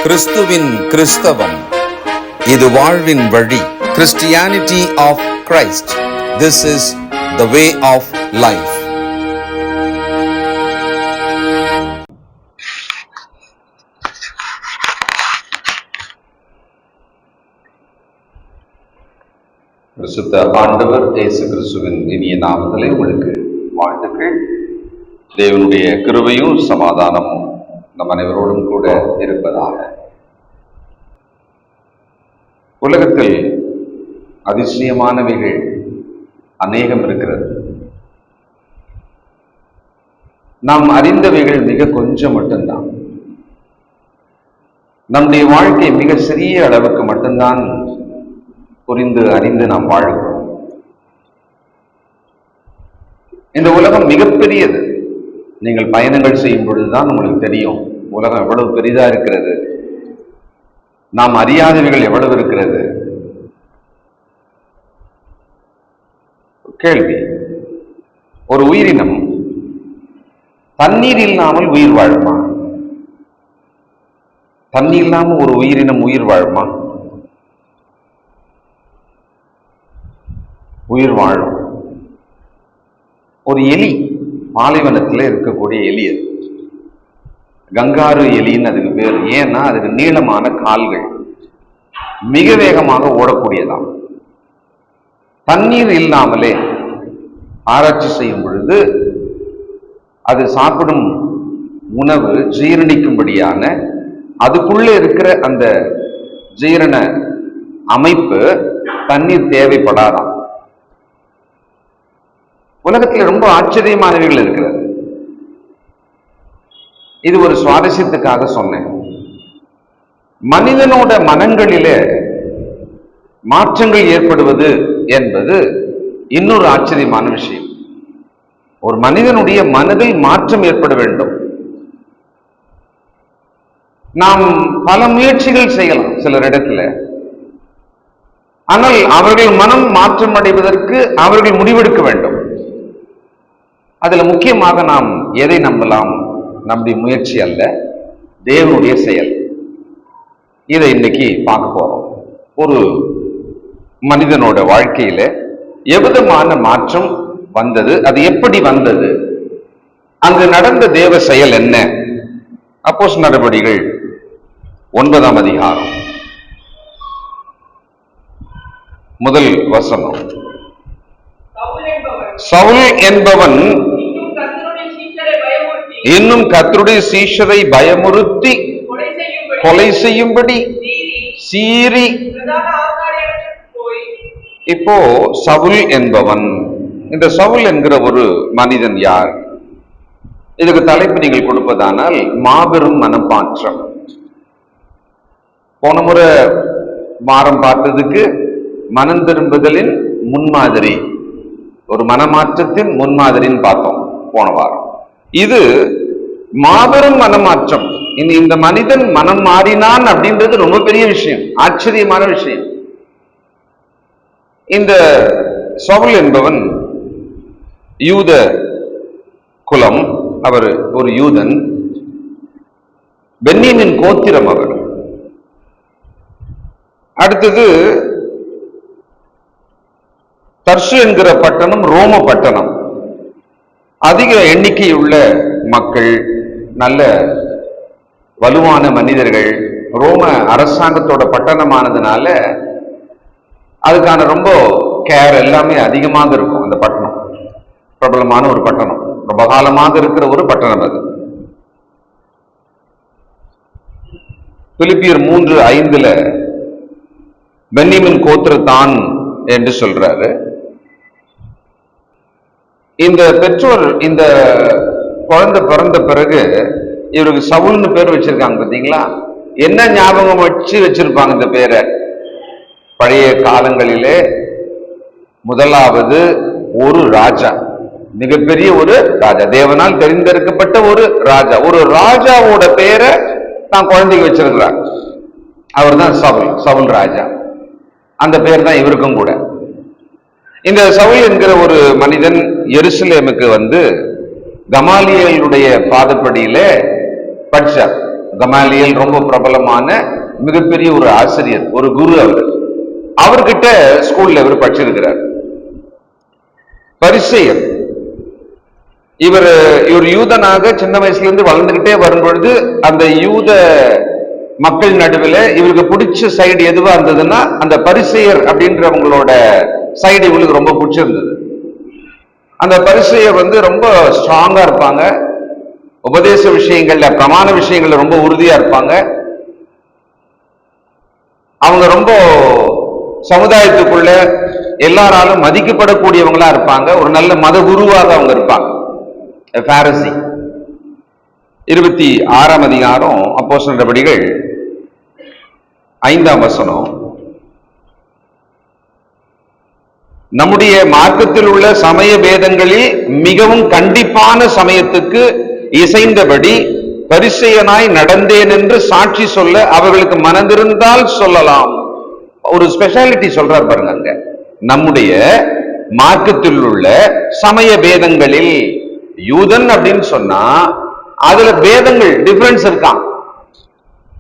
கிறிஸ்துவின் கிறிஸ்தவம், இது வாழ்வின் வழி. Christianity of Christ. This is the way of life. பரிசுத்த ஆண்டவர் இயேசு கிறிஸ்துவின் இனிய நாமத்திலே உங்களுக்கு வாழ்த்துக்கள். தேவனுடைய கிருபையும் சமாதானமும் நம் அனைவரோடும் கூட இருப்பதாக. உலகத்தில் அதிசயமானவைகள் அநேகம் இருக்கிறது. நாம் அறிந்தவைகள் மிக கொஞ்சம் மட்டும்தான். நம்முடைய வாழ்க்கை மிக சிறிய அளவுக்கு மட்டும்தான் புரிந்து அறிந்து நாம் வாழ்கிறோம். இந்த உலகம் மிகப்பெரியது. நீங்கள் பயணங்கள் செய்யும் பொழுதுதான் உங்களுக்கு தெரியும் உலகம் எவ்வளவு பெரிதா இருக்கிறது, நாம் அறியாதவைகள் எவ்வளவு இருக்கிறது. கேள்வி: ஒரு உயிரினம் தண்ணீர் இல்லாமல் உயிர் வாழுமா? தண்ணீர் இல்லாமல் ஒரு உயிரினம் உயிர் வாழுமா? உயிர் வாழும். ஒரு எலி, பாலைவனத்தில் இருக்கக்கூடிய எலி, அது கங்காரு எலின்னு அதுக்கு பேர். ஏன்னா அதுக்கு நீளமான கால்கள், மிக வேகமாக ஓடக்கூடியதாம். தண்ணீர் இல்லாமலே ஆராய்ச்சி செய்யும் பொழுது அது சாப்பிடும் உணவு ஜீரணிக்கும்படியான அதுக்குள்ளே இருக்கிற அந்த ஜீரண அமைப்பு தண்ணீர் தேவைப்படாதாம். உலகத்தில் ரொம்ப ஆச்சரியமானவைகள் இருக்கிறது. இது ஒரு சுவாரஸ்யத்துக்காக சொன்னேன். மனிதனோட மனங்களிலே மாற்றங்கள் ஏற்படுவது என்பது இன்னொரு ஆச்சரியமான விஷயம். ஒரு மனிதனுடைய மனதில் மாற்றம் ஏற்பட வேண்டும். நாம் பல முயற்சிகள் செய்யலாம் சிலரிடத்துல, ஆனால் அவர்கள் மனம் மாற்றம் அடைவதற்கு அவர்கள் முடிவெடுக்க வேண்டும். அதுல முக்கியமாக நாம் எதை நம்பலாம்? நம்முடைய முயற்சி அல்ல, தேவனுடைய செயல். இதை இன்னைக்கு பார்க்க போறோம். ஒரு மனிதனோட வாழ்க்கையில எவ்விதமான மாற்றம் வந்தது, அது எப்படி வந்தது, அங்கு நடந்த தேவ செயல் என்ன? அப்போஸ்தலர் நடபடிகள் 9ஆம் அதிகாரம் முதல் வசனம். சவுல் என்பவன் இன்னும் கர்த்தருடைய சீஷரை பயமுறுத்தி கொலை செய்யும்படி சீறி. இப்போ சவுல் என்பவன், இந்த சவுல் என்கிற ஒரு மனிதன் யார்? இதுக்கு தலைப்பு நீங்கள் கொடுப்பதானால் மாபெரும் மனமாற்றம். போன முறை வாரம் பார்த்ததுக்கு மனம் திரும்புதலின் முன்மாதிரி, ஒரு மனமாற்றத்தின் முன்மாதிரின்னு பார்த்தோம் போன வாரம். இது மாபெரும் மனமாற்றம். இந்த மனிதன் மனம் மாறினான் அப்படின்றது ரொம்ப பெரிய விஷயம், ஆச்சரியமான விஷயம். இந்த சவுல் என்பவன் யூத குலம், அவர் ஒரு யூதன், பென்யமீன் கோத்திரம் அவர். அடுத்தது தர்சு என்கிற பட்டணம் ரோம பட்டணம். அதிக எண்ணிக்கையுள்ள மக்கள், நல்ல வலுவான மனிதர்கள். ரோம அரசாங்கத்தோட பட்டணமானதுனால அதுக்கான ரொம்ப கேர் எல்லாமே அதிகமாக இருக்கும். அந்த பட்டணம் பிரபலமான ஒரு பட்டணம், ரொம்ப காலமாக இருக்கிற ஒரு பட்டணம் அது. பிலிப்பியர் 3:5 பென்யமீன் கோத்திரத்தான் என்று சொல்றாரு. இந்த பெற்றோர் இந்த குழந்தை பிறந்த பிறகு இவருக்கு சவுல்னு பேர் வச்சிருக்காங்க. பார்த்தீங்களா? என்ன ஞாபகம் வச்சிருப்பாங்க இந்த பேரை? பழைய காலங்களிலே முதலாவது ஒரு ராஜா, மிகப்பெரிய ஒரு ராஜா, தேவனால் தெரிந்தெடுக்கப்பட்ட ஒரு ராஜா, ஒரு ராஜாவோட பேரை நான் குழந்தைக்கு வச்சிருக்கிறார். அவர் தான் சவுல், சவுல் ராஜா. அந்த பேர் தான் இவருக்கும் கூட. இந்த சவுல் என்கிற ஒரு மனிதன் எருசலேமுக்கு வந்து கமாலியலுடைய பாதப்படியில படிச்சார். கமாலியல் ரொம்ப பிரபலமான மிகப்பெரிய ஒரு ஆசிரியர், ஒரு குரு. அவர்கிட்ட ஸ்கூல்ல இவர் படிச்சிருக்கிறார். பரிசேயர் இவர் யூதனாக சின்ன வயசுல இருந்து வளர்ந்துகிட்டே வரும் பொழுது அந்த யூத மக்கள் நடுவில் இவருக்கு பிடிச்ச சைடு எதுவா இருந்ததுன்னா அந்த பரிசேயர் அப்படின்றவங்களோட சைடு இவங்களுக்கு ரொம்ப பிடிச்சிருந்தது. அந்த பரிசேயர் ரொம்ப ஸ்ட்ராங்கா இருப்பாங்க, உபதேச விஷயங்கள்ல பிரமாண விஷயங்கள்ல ரொம்ப உறுதியா இருப்பாங்க. அவங்க ரொம்ப சமுதாயத்துக்குள்ள எல்லாராலும் மதிக்கப்படக்கூடியவங்களா இருப்பாங்க. ஒரு நல்ல மத குருவாக அவங்க இருப்பாங்க. பாரசி 26ஆம் அதிகாரம் அப்போஸ்தலர் நடபடிகள் 5ஆம் வசனம். நம்முடைய மார்க்கத்தில் உள்ள சமய பேதங்களில் மிகவும் கண்டிப்பான சமயத்துக்கு இசைந்தபடி பரிசேயனாய் நடந்தேன் என்று சாட்சி சொல்ல அவர்களுக்கு மனதிருந்தால் சொல்லலாம். ஒரு ஸ்பெஷாலிட்டி சொல்றார் பாருங்க அங்க. நம்முடைய மார்க்கத்தில் உள்ள சமய பேதங்களில், யூதன் அப்படின்னு சொன்னா அதுல பேதங்கள், டிஃபரன்ஸ் இருக்கான்.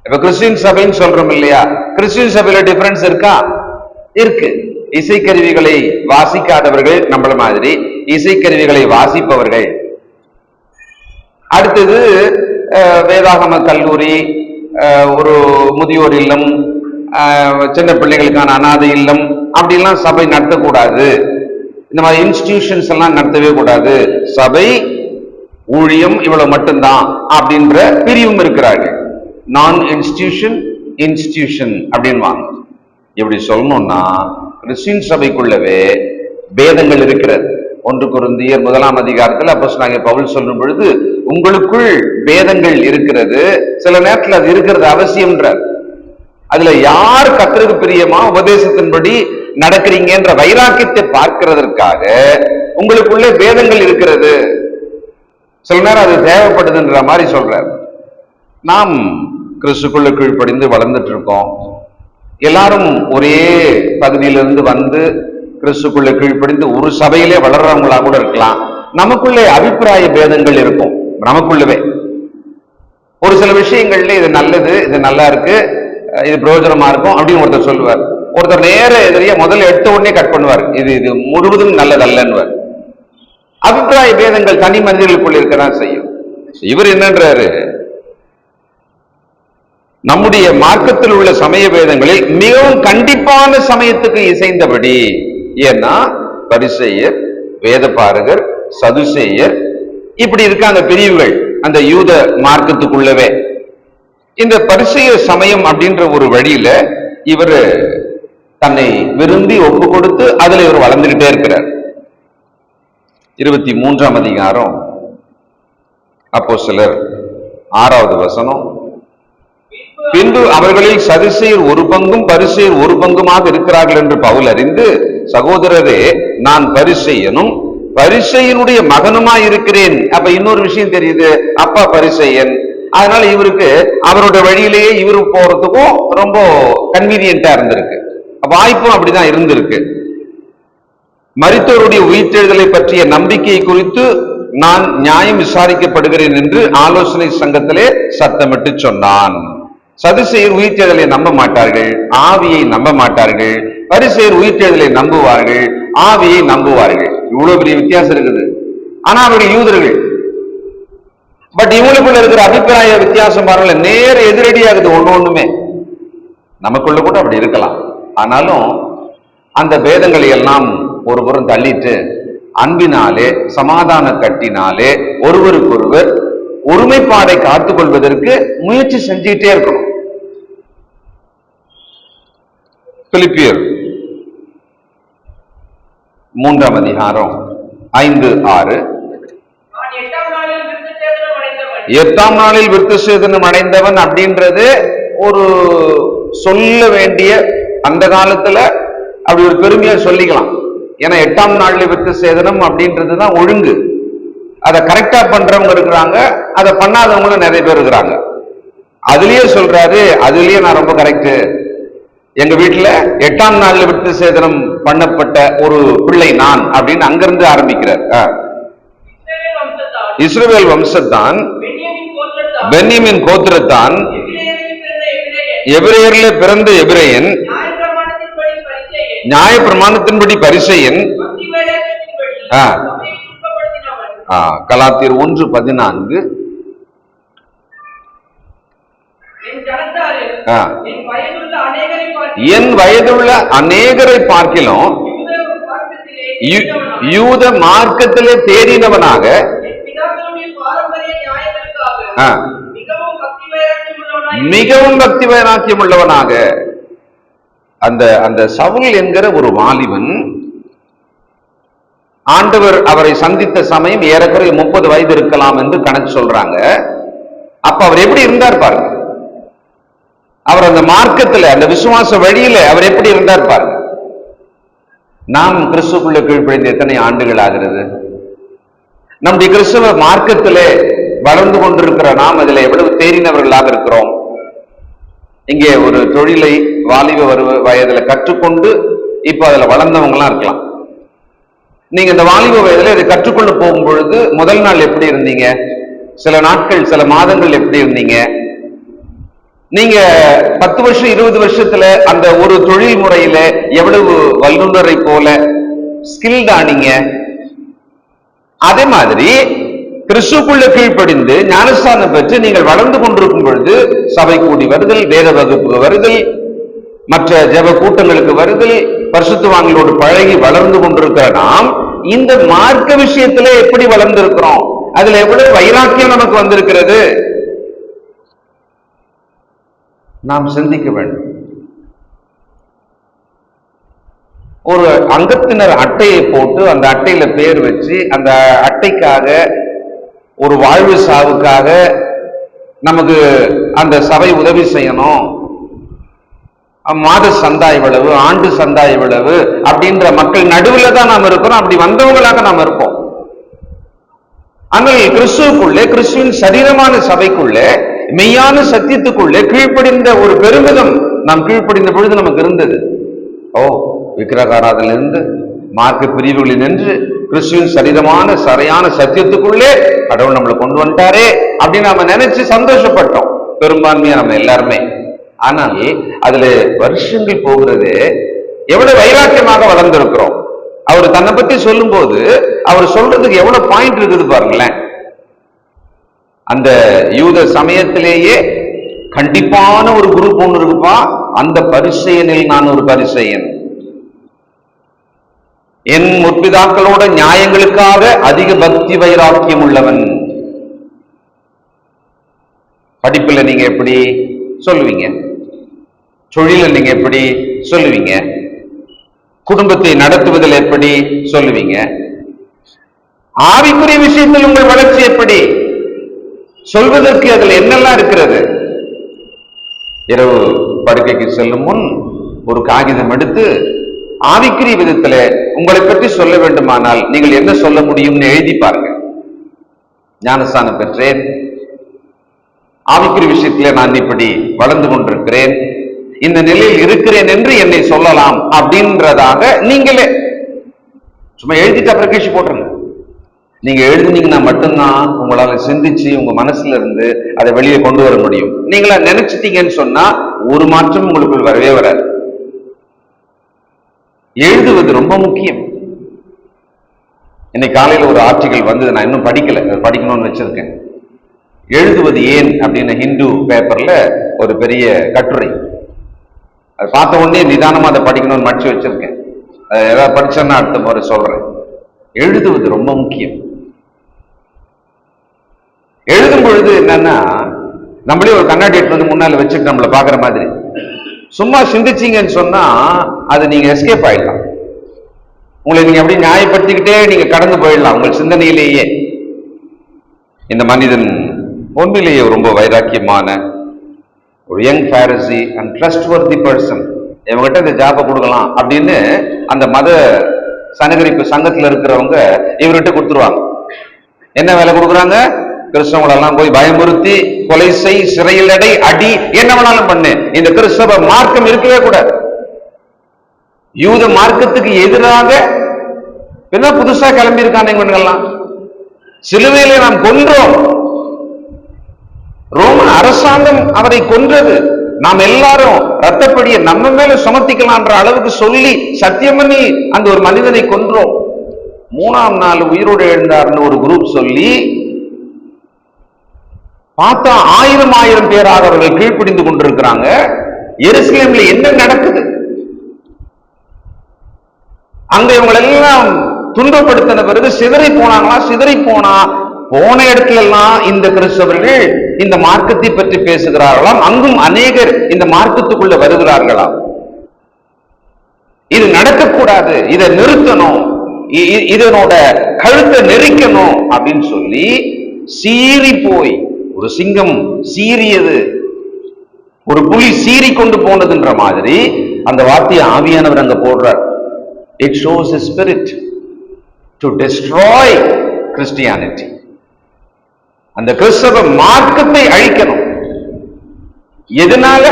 இப்ப கிறிஸ்டியன் சபைன்னு சொல்றோம் இல்லையா, கிறிஸ்டியன் சபையில டிஃபரன்ஸ் இருக்கா? இருக்கு. இசைக்கருவிகளை வாசிக்காதவர்கள் நம்மள மாதிரி, இசைக்கருவிகளை வாசிப்பவர்கள். அடுத்தது வேதாகம கல்லூரி, ஒரு முதியோர் இல்லம், சின்ன பிள்ளைகளுக்கான அனாதை இல்லம், அப்படிலாம் சபை நடத்தக்கூடாது. இந்த மாதிரி இன்ஸ்டிடியூஷன்ஸ் எல்லாம் நடத்தவே கூடாது. சபை ஊழியம் இவ்வளவு மட்டும்தான் அப்படின்ற பிரிவும் இருக்கிறார்கள். நான் இன்ஸ்டிடியூஷன், இன்ஸ்டிடியூஷன் அப்படின்வாங்க. இப்படி சொல்லணும்னா கிறிஸ்டியன் சபைக்குள்ளவே பேதங்கள் இருக்கிறது. 1 கொரிந்தியர் 1ஆம் அதிகாரத்தில் அப்போஸ்தலனாகிய பவுல் சொல்லும் பொழுது உங்களுக்குள் பேதங்கள் இருக்கிறது, சில நேரத்தில் அது இருக்கிறது அவசியம்ன்றார். அதுல யார் கர்த்தருக்கு பிரியமா உபதேசத்தின்படி நடக்கிறீங்கன்ற வைராக்கியத்தை பார்க்கிறதற்காக உங்களுக்குள்ளே பேதங்கள் இருக்கிறது, சில நேரம் அது தேவைப்படுதுன்ற மாதிரி சொல்றார். நாம் கிறிஸ்துக்குள்ள கீழ்ப்படிந்து வளர்ந்துட்டு இருக்கோம். எல்லாரும் ஒரே பகுதியிலிருந்து வந்து கிறிஸ்துக்குள்ள கீழ்ப்படிந்து ஒரு சபையிலே வளர்றவங்களா கூட இருக்கலாம். நமக்குள்ளே அபிப்பிராய பேதங்கள் இருக்கும். நமக்குள்ளவே ஒரு சில விஷயங்கள்ல இது நல்லது, இது நல்லா இருக்கு, இது பிரயோஜனமா இருக்கும் அப்படின்னு ஒருத்தர் சொல்லுவார். ஒருத்தர் நேர எதிரியா முதல்ல எடுத்த உடனே கட் பண்ணுவார், இது முழுவதும் நல்லதல்லன்னுவார். அபிப்பிராய பேதங்கள் தனி மனிதர்களுக்குள்ள இருக்கதான் செய்யும். இவர் என்னன்றாரு, நம்முடைய மார்க்கத்தில் உள்ள சமய பேதங்களில் மிகவும் கண்டிப்பான சமயத்துக்கு இசைந்தபடி. ஏன்னா பரிசேயர், வேதபாரகர், சதுசேயர் இப்படி இருக்காங்க பிரிவுகள் அந்த யூத மார்க்கத்துக்குள்ளவே. இந்த பரிசேய சமயம் அப்படின்ற ஒரு வழியில இவர் தன்னை விரும்பி ஒப்பு கொடுத்து அதுல இவர் வளர்ந்துகிட்டே இருக்கிறார். 23ஆம் அதிகாரம் அப்போஸ்தலர் 6வது வசனம். பின்பு அவர்களில் சதுசேயர் ஒரு பங்கும் பரிசேயர் ஒரு பங்குமாக இருக்கிறார்கள் என்று பவுல் அறிந்து, சகோதரரே, நான் பரிசேயனும் பரிசேயனுடைய மகனுமாய் இருக்கிறேன். அப்ப இன்னொரு விஷயம் தெரியுது, அப்பா பரிசேயன், அதனால இவருக்கு அவருடைய வழியிலேயே இவரு போறதுக்கும் ரொம்ப கன்வீனியன்டா இருந்திருக்கு, வாய்ப்பும் அப்படிதான் இருந்திருக்கு. மரித்தோருடைய உயிர்த்தெழுதலை பற்றிய நம்பிக்கை குறித்து நான் நியாயம் விசாரிக்கப்படுகிறேன் என்று ஆலோசனை சங்கத்திலே சத்தமிட்டு சொன்னான். சதுசேயர் உயிர்த்தெழுதலை நம்ப மாட்டார்கள், ஆவியை நம்ப மாட்டார்கள். பரிசேயர் உயிர்த்தெழுதலை நம்புவார்கள், ஆவியை நம்புவார்கள். இவ்வளவு பெரிய வித்தியாசம் இருக்குது. ஆனா அவர்கள் யூதர்கள். பட் இவங்களுக்குள்ள இருக்கிற அபிப்பிராய வித்தியாசம் பாருங்க, நேர எதிரடியாகுது ஒண்ணுமே. நமக்குள்ள கூட அப்படி இருக்கலாம். ஆனாலும் அந்த பேதங்களை எல்லாம் ஒரு புறம் தள்ளிட்டு அன்பினாலே சமாதான கட்டினாலே ஒருவருக்கொருவர் ஒருமைப்பாடை காத்துக் கொள்வதற்கு முயற்சி செஞ்சுக்கிட்டே இருக்கணும். பிலிப்பியர் 3ஆம் அதிகாரம் 5-6. 8ஆம் நாளில் விருத்த சேதனம் அடைந்தவன் அப்படின்றது ஒரு சொல்ல வேண்டிய, அந்த காலத்துல அப்படி ஒரு பெருமையா சொல்லிக்கலாம். ஏன்னா 8ஆம் நாள்ல விருத்த சேதனம் அப்படின்றதுதான் ஒழுங்கு. அதை கரெக்டா பண்றவங்க இருக்கிறாங்க, அதை பண்ணாதவங்களும் நிறைய பேர் இருக்கிறாங்க. அதுலயே சொல்றாரு, அதுலயே நான் ரொம்ப கரெக்ட். எங்க வீட்டுல 8ஆம் நாள்ல விருத்த சேதனம் பண்ணப்பட்ட ஒரு பிள்ளை நான் அப்படின்னு அங்கிருந்து ஆரம்பிக்கிறார். இஸ்ரவேல் வம்சத்தான் பென்யமின் கோத்திரத்தான், எபிரேயர்ல பிறந்த எபிரேயன், நியாய பிரமாணத்தின்படி பரிசேயன், கலாத்தியர் 1:14, என் வயதுள்ள அநேகரை பார்க்கிலும் யூத மார்க்கத்திலே தேறினவனாக மிகவும் பக்தி வைராக்கியம் உள்ளவனாக. அந்த சவுல் என்கிற ஒரு வாலிபன், ஆண்டவர் அவரை சந்தித்த சமயம் ஏறக்குறைய 30 வயது இருக்கலாம் என்று கணக்கு சொல்றாங்க. அப்ப அவர் எப்படி இருந்தார் பாருங்க. அவர் அந்த மார்க்கத்துல, அந்த விசுவாச வழியில அவர் எப்படி இருந்தார் பாருங்க. நாம் கிறிஸ்துக்குள்ள கீழ்ப்படிந்து எத்தனை ஆண்டுகள் ஆகிறது? நம்முடைய கிறிஸ்துவ மார்க்கத்திலே வளர்ந்து கொண்டிருக்கிற நாம் அதில் எவ்வளவு தேறினவர்களாக இருக்கிறோம்? இங்கே ஒரு தொழிலை வாலிப வயதுல கற்றுக்கொண்டு இப்ப அதுல வளர்ந்தவங்களாம் இருக்கலாம். நீங்க இந்த வாலிப வயதுல இதை கற்றுக்கொள்ள போகும் பொழுது முதல் நாள் எப்படி இருந்தீங்க? சில நாட்கள், சில மாதங்கள் எப்படி இருந்தீங்க? நீங்க 10 வருஷம் 20 வருஷத்துல அந்த ஒரு தொழில் முறையில எவ்வளவு வல்லுநரை போல ஸ்கில் தானீங்க? அதே மாதிரி கிறிஸ்துக்குள்ள கீழ்ப்படிந்து ஞானஸ்தானம் பெற்று நீங்கள் வளர்ந்து கொண்டிருக்கும் பொழுது சபை கூடி வருதல், வேத வகுப்புக்கு வருதல், மற்ற ஜெப கூட்டங்களுக்கு வருதல், பரிசுத்தவான்களோடு பழகி வளர்ந்து கொண்டிருக்கிற நாம் இந்த மார்க்க விஷயத்துல எப்படி வளர்ந்திருக்கிறோம்? அதுல எவ்வளவு வைராக்கியம் நமக்கு வந்திருக்கிறது? நாம் சிந்திக்க வேண்டும். ஒரு அங்கத்தினர் அட்டையை போட்டு அந்த அட்டையில பேர் வச்சு அந்த அட்டைக்காக ஒரு வாழ்வு சாவுக்காக நமக்கு அந்த சபை உதவி செய்யணும், மாத சந்தா இவ்வளவு, ஆண்டு சந்தா இவ்வளவு அப்படின்ற மக்கள் நடுவில் தான் நாம் இருக்கிறோம். அப்படி வந்தவங்களாக நாம் இருப்போம். ஆனால் கிறிஸ்துவுக்குள்ளே, கிறிஸ்துவின் சரீரமான சபைக்குள்ளே, மெய்யான சத்தியத்துக்குள்ளே கீழ்ப்படிந்த ஒரு பெருமிதம் நாம் கீழ்ப்படிந்த பொழுது நமக்கு இருந்தது. விக்கிரகாராதனிலிருந்து மார்க்க பிரிவுகளில் நின்று கிறிஸ்துவின் சரீரமான சரியான சத்தியத்துக்குள்ளே கடவுள் நம்மளை கொண்டு வந்துட்டாரே அப்படின்னு நம்ம நினைச்சு சந்தோஷப்பட்டோம், பெரும்பான்மையா நம்ம எல்லாருமே. ஆனால் அதுல வருஷங்கள் போகிறது, எவ்வளவு வைராக்கியமாக வளர்ந்திருக்கிறோம். அவர் தன்னை பத்தி சொல்லும் போது அவர் சொல்றதுக்கு எவ்வளவு பாயிண்ட் இருக்குது பாருங்களேன். அந்த யூத சமயத்திலேயே கண்டிப்பான ஒரு குரூப் ஒன்று இருக்குப்பா, அந்த பரிசேயனில் நான் ஒரு பரிசேயன், என் முற்பிதாக்களோட நியாயங்களுக்காக அதிக பக்தி வைராக்கியம் உள்ளவன். படிப்புல நீங்க எப்படி சொல்லுவீங்க? தொழில நீங்க எப்படி சொல்லுவீங்க? குடும்பத்தை நடத்துவதில் எப்படி சொல்லுவீங்க? ஆவிக்குரிய விஷயத்தில் உங்கள் வளர்ச்சி எப்படி? சொல்வதற்கு அதில் என்னெல்லாம் இருக்கிறது? இரவு படுக்கைக்கு செல்லும் முன் ஒரு காகிதம் எடுத்து ஆவிக்குரிய விதத்துல உங்களை பற்றி சொல்ல வேண்டுமானால் நீங்கள் என்ன சொல்ல முடியும்னு எழுதி பாருங்க. ஞானஸ்தானம் பெற்றேன், ஆவிக்குரிய விஷயத்திலே நான் இப்படி வளர்ந்து கொண்டிருக்கிறேன், இந்த நிலையில் இருக்கிறேன் என்று என்னை சொல்லலாம் அப்படின்றதாக நீங்களே சும்மா எழுதிட்டு அப்புறம் கழிச்சு போட்டுருங்க. நீங்க எழுதுனீங்கன்னா மட்டும்தான் உங்களால சிந்திச்சு உங்க மனசுல இருந்து அதை வெளியே கொண்டு வர முடியும். நீங்களா நினைச்சிட்டீங்கன்னு சொன்னா ஒரு மாற்றம் உங்களுக்குள் வரவே வராது. எழுதுவது ரொம்ப முக்கியம். இன்னைக்கு காலையில ஒரு ஆர்டிகல் வந்தது, நான் இன்னும் படிக்கல, படிக்கணும்னு வச்சிருக்கேன். எழுதுவது ஏன் அப்படின்னு ஹிந்து பேப்பர்ல ஒரு பெரிய கட்டுரை. அதை பார்த்த உடனே நிதானமா அதை படிக்கணும்னு மடிச்சு வச்சிருக்கேன். ஏதாவது படிச்சேன்னா அடுத்த முறை சொல்றேன். எழுதுவது ரொம்ப முக்கியம். எழுதும் பொழுது என்னன்னா, நம்மளே ஒரு கண்ணாடி எடுத்து வந்து முன்னால வச்சுட்டு நம்மளை பாக்குற மாதிரி சும்மா சிந்திச்சீங்கன்னு சொன்னா அது நீங்க எஸ்கேப் ஆயிடலாம். உங்களை நீங்க அப்படி நியாயப்படுத்திக்கிட்டே நீங்க கடந்து போயிடலாம் உங்கள் சிந்தனையிலேயே. இந்த மனிதன் உண்மையிலேயே ரொம்ப வைராக்கியமான ஒரு young Parsi and trustworthy person, இவங்ககிட்ட இந்த ஜாபை கொடுக்கலாம் அப்படின்னு அந்த மத சனகரிப்பு சங்கத்துல இருக்கிறவங்க இவர்கிட்ட கொடுத்துருவாங்க. என்ன வேலை கொடுக்குறாங்க? கிறிஸ்தவங்களெல்லாம் போய் பயமுறுத்தி கொலை செய், சிறையில் அடை, அடி, என்ன வேணாலும் பண்ணு. இந்த கிறிஸ்தவ மார்க்கம் இருக்கவே கூடாது. யூத மார்க்கத்துக்கு எதிராக என்ன புதுசா கிளம்பி இருக்காங்க இவங்கெல்லாம். சிலுவையிலே நாம் கொன்றோம், ரோமன் அரசாங்கம் அவரை கொன்றது. நாம் எல்லாரும் ரத்தப்படியை நம்ம மேல சுமத்திக்கலான்ற அளவுக்கு சொல்லி சத்தியம் பண்ணி அந்த ஒரு மனிதனை கொன்றோம். 3ஆம் நாள் உயிரோடு எழுந்தார்னு ஒரு குரூப் சொல்லி பார்த்தா 1000 பேராக அவர்கள் கீழ்ப்பிடிந்து கொண்டிருக்கிறாங்க. எருசலேம்ல என்ன நடக்குது? அங்க இவங்க எல்லாம் துன்பப்படுத்தின பிறகு சிதறி போனாங்களா? சிதறி போன இடத்துல எல்லாம் இந்த கிறிஸ்தவர்கள் இந்த மார்க்கத்தை பற்றி பேசுகிறார்களாம். அங்கும் அநேகர் இந்த மார்க்கத்துக்குள்ள வருகிறார்களாம். இது நடக்கக்கூடாது, இதை நிறுத்தணும், இதனோட கழுத்தை நெரிக்கணும் அப்படின்னு சொல்லி சீறி போய், ஒரு சிங்கம் சீறியது, ஒரு புலி சீறி கொண்டு போனதுன்ற மாதிரி அந்த வார்த்தையை ஆவியானவர் அங்க போடுறார். It shows a spirit to destroy Christianity. அந்த கிறிஸ்தவ மார்க்கத்தை அழிக்கணும். எதனால?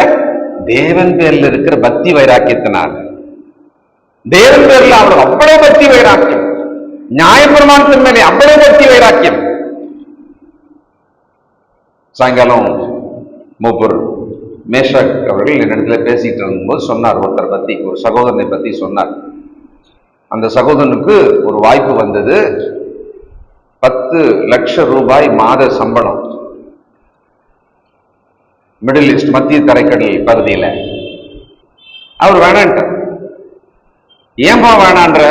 தேவன் பேர்ல இருக்கிற பக்தி வைராக்கியத்தினால. தேவன் பேர்ல அவர் அவ்வளவு பக்தி வைராக்கியம், நியாயப்பிரமாணத்தின் மேலே அவ்வளவு பக்தி வைராக்கியம். சாயங்காலம் மூப்பர் மேஷாக் அவர்கள் என்னிடத்துல பேசிட்டு இருக்கும்போது சொன்னார், ஒருத்தர் பத்தி, ஒரு சகோதரனை பத்தி சொன்னார். அந்த சகோதரனுக்கு ஒரு வாய்ப்பு வந்தது. 10 லட்சம் ரூபாய் மாத சம்பளம், மிடில் ஈஸ்ட், மத்திய தரைக்கடல் பகுதியில. அவர் வேணான்ட்டார். ஏன்பா வேணான்ற?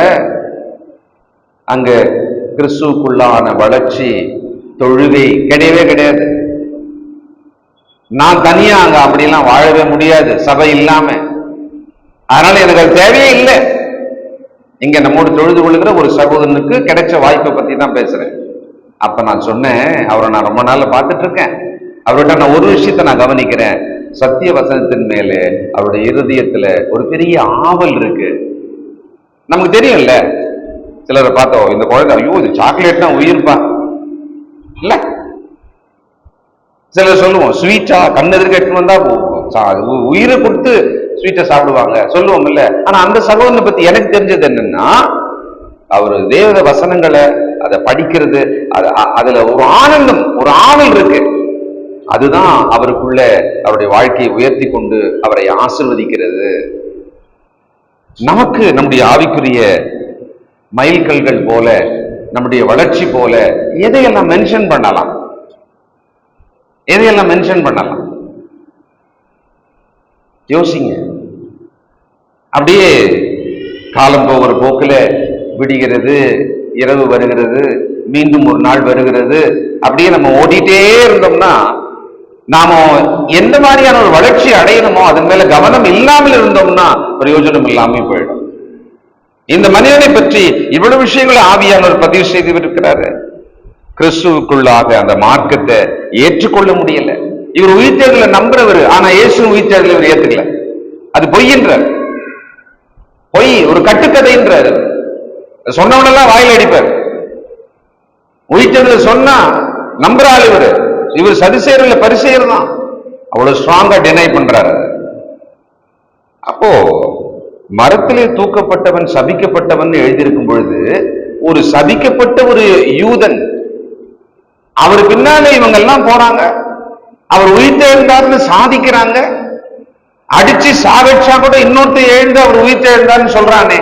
அங்க கிறிஸ்துவுக்குள்ளான வளர்ச்சி, தொழுகை கிடையவே கிடையாது. நான் தனியா அங்க அப்படிலாம் வாழவே முடியாது, சபை இல்லாம. அதனால எனக்கு அது தேவையே இல்லை. இங்க நம்மோடு தொழுது கொள்ளுகிற ஒரு சகோதரனுக்கு கிடைச்ச வாய்ப்பை பத்தி தான் பேசுறேன். அப்ப நான் சொன்னேன், அவரை நான் ரொம்ப நாள்ல பார்த்துட்டு இருக்கேன். அவர்கிட்ட நான் ஒரு விஷயத்தை நான் கவனிக்கிறேன். சத்திய வசனத்தின் மேலே அவருடைய இருதயத்துல ஒரு பெரிய ஆவல் இருக்கு. நமக்கு தெரியும்ல, சிலரை பார்த்தோம், இந்த குழந்தை, ஐயோ இது சாக்லேட்னா உயிர்ப்பா இல்ல. சிலர் சொல்லுவோம், ஸ்வீட்டா கண்ணெதிர்க்க எடுத்துன்னு வந்தா உயிரை கொடுத்து ஸ்வீட்டை சாப்பிடுவாங்க சொல்லுவோம் இல்ல. ஆனா அந்த சகோதரனை பத்தி எனக்கு தெரிஞ்சது என்னன்னா, அவர் தேவ வசனங்களை அதை படிக்கிறது, அதுல ஒரு ஆனந்தம், ஒரு ஆவல் இருக்கு. அதுதான் அவருக்குள்ள அவருடைய வாழ்க்கையை உயர்த்தி கொண்டு அவரை ஆசீர்வதிக்கிறது. நமக்கு நம்முடைய ஆவிக்குரிய மைல்கல்கள் போல, நம்முடைய வளர்ச்சி போல எதையெல்லாம் மென்ஷன் பண்ணலாம், எதையெல்லாம் மென்ஷன் பண்ணலாம்? யோசிங்க. அப்படியே காலம் போகிற போக்குல விடுகிறது, இரவு வருகிறது, மீண்டும் ஒரு நாள் வருகிறது, அப்படியே நம்ம ஓடிட்டே இருந்தோம்னா நாம எந்த மாதிரியான ஒரு வளர்ச்சி அடையணுமோ அதன் மேல கவனம் இல்லாமல் இருந்தோம்னா பிரயோஜனம் இல்லாமல் போயிடும். இந்த மனிதனை பற்றி இவ்வளவு விஷயங்களை ஆவியானவர் பதிவு செய்து இருக்கிறாரு. கிறிஸ்துவுக்குள்ளாக அந்த மார்க்கத்தை ஏற்றுக்கொள்ள முடியல. இவர் உயிர்த்தேர்தலை நம்புறவர், ஆனா இயேசு உயிர்த்தேர்தலை இவர் ஏத்துக்கல. அது பொய்ன்றார், பொய், ஒரு கட்டுக்கதைன்றார். சொன்னவனெல்லாம் வாயில் அடிப்பார். உயிர்த்தேர்தலை சொன்னா நம்புறாள் இவர். இவர் சதுசேயர்ல பரிசேயர் தான், அவ்வளவு ஸ்ட்ராங்கா டினை பண்றாரு. அப்போ மரத்திலே தூக்கப்பட்டவன் சபிக்கப்பட்டவன் எழுதியிருக்கும் பொழுது, ஒரு சபிக்கப்பட்ட ஒரு யூதன், அவர் பின்னாலே இவங்க எல்லாம் போறாங்க, அவர் உயிர்த்தெழுந்தார்னு சாதிக்கிறாங்க. அடிச்சு சாகச்சா கூட இன்னொருத்தர் எழுந்து அவர் உயிர்த்தெழுந்தார்னு சொல்றானே.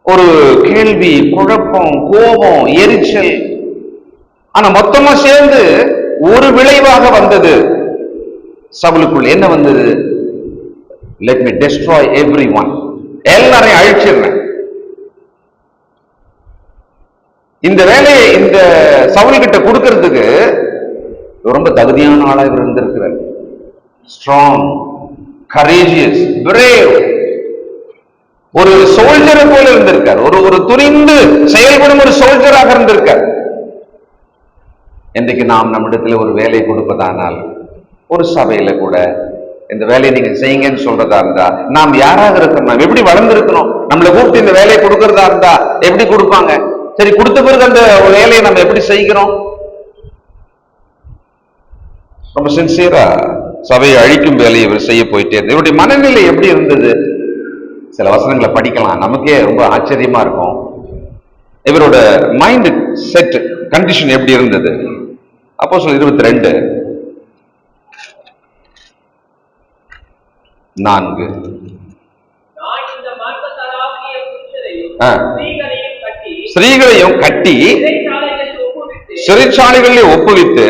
ஒரு கேள்வி, குழப்பம், கோபம், எரிச்சல். ஆனா மொத்தமா சேர்ந்து ஒரு விளைவாக வந்தது சவுலுக்குள். என்ன வந்தது? லெட் மீ டெஸ்ட்ராய் எவ்ரிஒன், எல்லாரையும் அழிச்சிடுறேன். இந்த வேலையை இந்த சவுல் கிட்ட கொடுக்கிறதுக்கு ரொம்ப தகுதியான ஆளா இவர் இருந்திருக்கிறார். ஸ்ட்ராங், கரேஜியஸ், பிரேவ், ஒரு சோல்ஜரை போல இருந்திருக்கார். ஒரு துணிந்து செயல்படும் ஒரு சோல்ஜராக இருந்திருக்கார். இன்றைக்கு நாம் நம்மிடத்துல ஒரு வேலை கொடுப்பதானால், ஒரு சபையில கூட இந்த வேலையை நீங்க செய்யுங்கன்னு சொல்றதா இருந்தா, நாம் யாராக இருக்கணும், நாம் எப்படி வளர்ந்துருக்கணும்? நம்மளை கூப்பிட்டு இந்த வேலையை கொடுக்கறதா இருந்தா எப்படி கொடுப்பாங்க? சரி, கொடுத்த பிறகு அந்த வேலையை நம்ம எப்படி செய்கிறோம்? ரொம்ப சின்சியரா சபையை அழிக்கும் வேலையை இவர் செய்ய போயிட்டே இருந்தது. இவருடைய மனநிலை எப்படி இருந்தது? சில வசனங்களை படிக்கலாம், நமக்கே ரொம்ப ஆச்சரியமா இருக்கும். இவரோட மைண்ட் செட் கண்டிஷன் எப்படி இருந்தது? அப்போஸ்தலர் 22 4. ஸ்திரீகளையும் கட்டி சிறைச்சாலைகளில் ஒப்புவித்து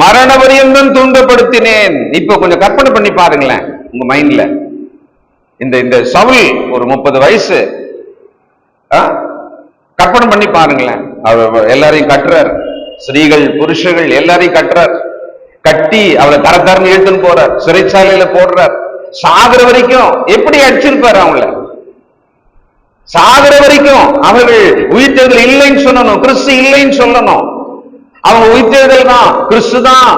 மரண பரியந்தம் துன்பப்படுத்தினேன். இப்ப கொஞ்சம் கற்பனை பண்ணி பாருங்களேன் உங்க மைண்ட்ல. இந்த சவுல் ஒரு 30 வயசு, கற்பனை பண்ணி பாருங்களேன். அவர் எல்லாரையும் கட்டுறார், ஸ்திரீகள் புருஷர்கள் எல்லாரையும் கட்டுறார், கட்டி அவளை தரன்னு இழுத்துன்னு போறார், சிறைச்சாலையில போடுறார். சாகுற வரைக்கும் எப்படி அடிச்சிருப்பாரு அவங்கள? சாகுற வரைக்கும் அவர்கள் உயிர்த்தெழுதல் இல்லைன்னு சொல்லணும், கிறிஸ்து இல்லைன்னு சொல்லணும். அவங்க உயிர்த்தெழுதல் தான், கிறிஸ்து தான்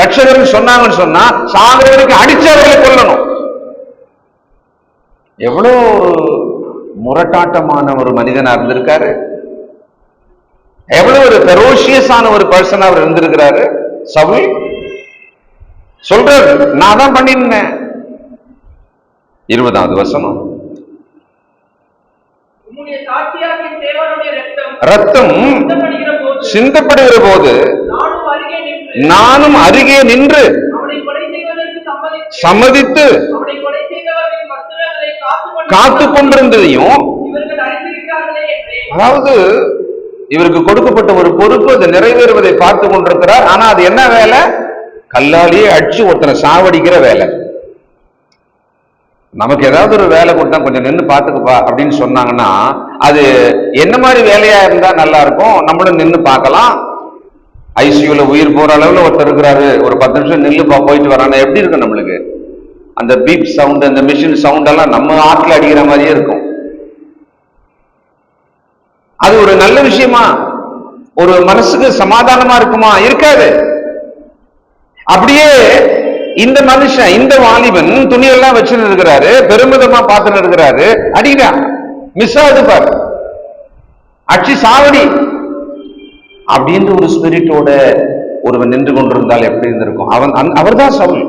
ரட்சகர்னு சொன்னாங்கன்னு சொன்னா சாகுற வரைக்கும் அடிச்சு அவர்களை கொல்லணும். எவ்வளவு முரட்டாட்டமான ஒரு மனிதனா இருந்திருக்காரு, எவ்வளவு ஒரு ஃபெரோஷியஸான ஒரு பர்சன் அவர் இருந்திருக்கிறாரு சவுல். சொல்றாரு, நான் தான் பண்ணிருந்தேன். 20வது வசனம், ரத்தம் சிந்தப்படுகிற போது நானும் அருகே நின்று சம்மதித்து காத்து கொண்டிருந்ததையும், அதாவது இவருக்கு கொடுக்கப்பட்ட ஒரு பொறுப்பு அதை நிறைவேறுவதை பார்த்து கொண்டிருக்கிறார். ஆனா அது என்ன வேலை? கல்லாலேயே அடிச்சு ஒருத்தனை சாவடிக்கிற வேலை. நமக்கு ஏதாவது ஒரு வேலை கொடுத்தா கொஞ்சம் நின்று பார்த்துக்குப்பா அப்படின்னு சொன்னாங்கன்னா அது என்ன மாதிரி வேலையா இருந்தா நல்லா இருக்கும்? நம்மளும் நின்று பார்க்கலாம். ஐசியூல உயிர் போற அளவுல ஒருத்தர் இருக்கிறாரு, ஒரு 10 நிமிஷம் நில்லுப்பா போயிட்டு வரானா எப்படி இருக்கும் நம்மளுக்கு? அந்த பீப் சவுண்ட், அந்த மிஷின் சவுண்ட் எல்லாம் நம்ம ஆட்கள் அடிக்கிற மாதிரியே இருக்கும். அது ஒரு நல்ல விஷயமா? ஒரு மனசுக்கு சமாதானமா இருக்குமா? இருக்காது. அப்படியே இந்த மனுஷன், இந்த வாலிபன் துணியெல்லாம் வச்சுன்னு இருக்கிறாரு, பெருமிதமா பார்த்துன்னு இருக்கிறாரு, அடிக்கிறா மிஸ் ஆகுது பாரு, அடிச்சு சாவடி அப்படின்ற ஒரு ஸ்பிரிட்டோட ஒருவன் நின்று கொண்டிருந்தால் எப்படி இருந்திருக்கும்? அவர் தான் சவுல்.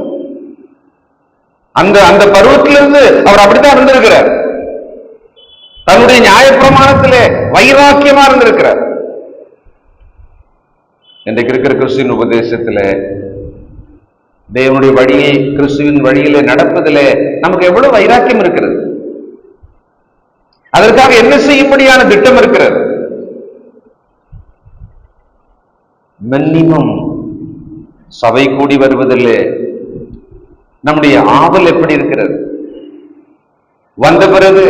அந்த பருவத்திலிருந்து அவர் அப்படித்தான் இருந்திருக்கிறார். தன்னுடைய நியாயப்பிரமாணத்திலே வைராக்கியமா இருந்திருக்கிறார். இன்றைக்கு இருக்கிற கிறிஸ்துவின் உபதேசத்திலே, தேவனுடைய வழியை, கிறிஸ்துவின் வழியிலே நடப்பதிலே நமக்கு எவ்வளவு வைராக்கியம் இருக்கிறது. அதற்காக என்ன செய்யும்படியான திட்டம் இருக்கிறது? மினிமம் சபை கூடி வருவதில்லை நம்முடைய ஆவல் எப்படி இருக்கிறது? வந்த பிறகு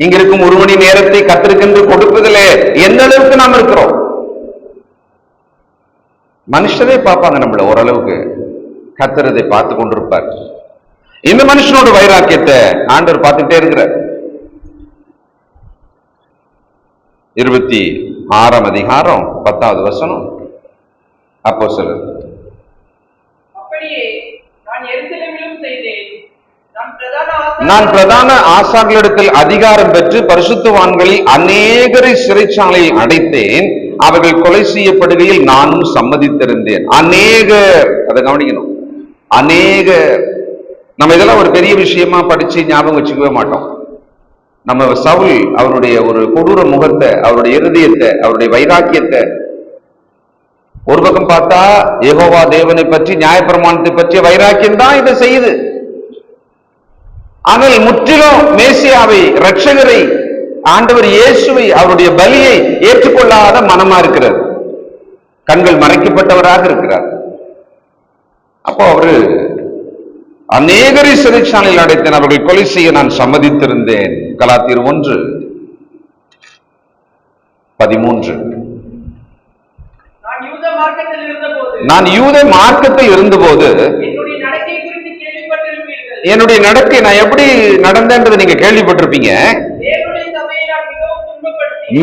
இங்க இருக்கும் 1 மணி நேரத்தை கத்திருக்கின்ற கொடுப்பதிலே எந்த அளவுக்கு நாம் இருக்கிறோம்? மனுஷரே பார்ப்பாங்க நம்மள, ஓரளவுக்கு கத்துறதை பார்த்து கொண்டிருப்பார். இந்த மனுஷனோட வைராக்கியத்தை ஆண்டவர் பார்த்துட்டே இருக்கிறார். 26ஆம் அதிகாரம் 10வது வசனம். அப்போஸ்தலர், நான் பிரதான ஆசாரியர்களிடத்தில் அதிகாரம் பெற்று பரிசுத்தவான்களில் அநேகரை சிறைச்சாலையில் அடைத்தேன், அவர்கள் கொலை செய்யப்படுகையில் நானும் சம்மதித்திருந்தேன். அநேகர், அதை கவனிக்கணும், அநேகர். நம்ம இதெல்லாம் ஒரு பெரிய விஷயமா படிச்சு ஞாபகம் வச்சுக்கவே மாட்டோம். நம்ம சவுல் அவருடைய ஒரு கொடூர முகத்தை, அவருடைய இருதயத்தை, அவருடைய வைராக்கியத்தை ஒரு பக்கம் பார்த்தா யெகோவா தேவனை பற்றி, நியாயப்பிரமாணத்தை பற்றிய வைராக்கியம் தான் இதை செய்யுது. ஆனால் முற்றிலும் மேசியாவை, இரட்சகரை, ஆண்டவர் இயேசுவை, அவருடைய பலியை ஏற்றுக்கொள்ளாத மனமா இருக்கிறார். கண்கள் மறைக்கப்பட்டவராக இருக்கிறார். அப்போ அவரு அநேகரை சிறைச்சாலையில் அடைத்தேன், அவர்கள் கொலை செய்ய நான் சம்மதித்திருந்தேன். கலாத்தியர் 1:13. நான் யூத மார்க்கத்தில் இருந்தபோது என்னுடைய நடக்கை, நான் எப்படி நடந்தேன்றதை நீங்க கேள்விப்பட்டிருப்பீங்க.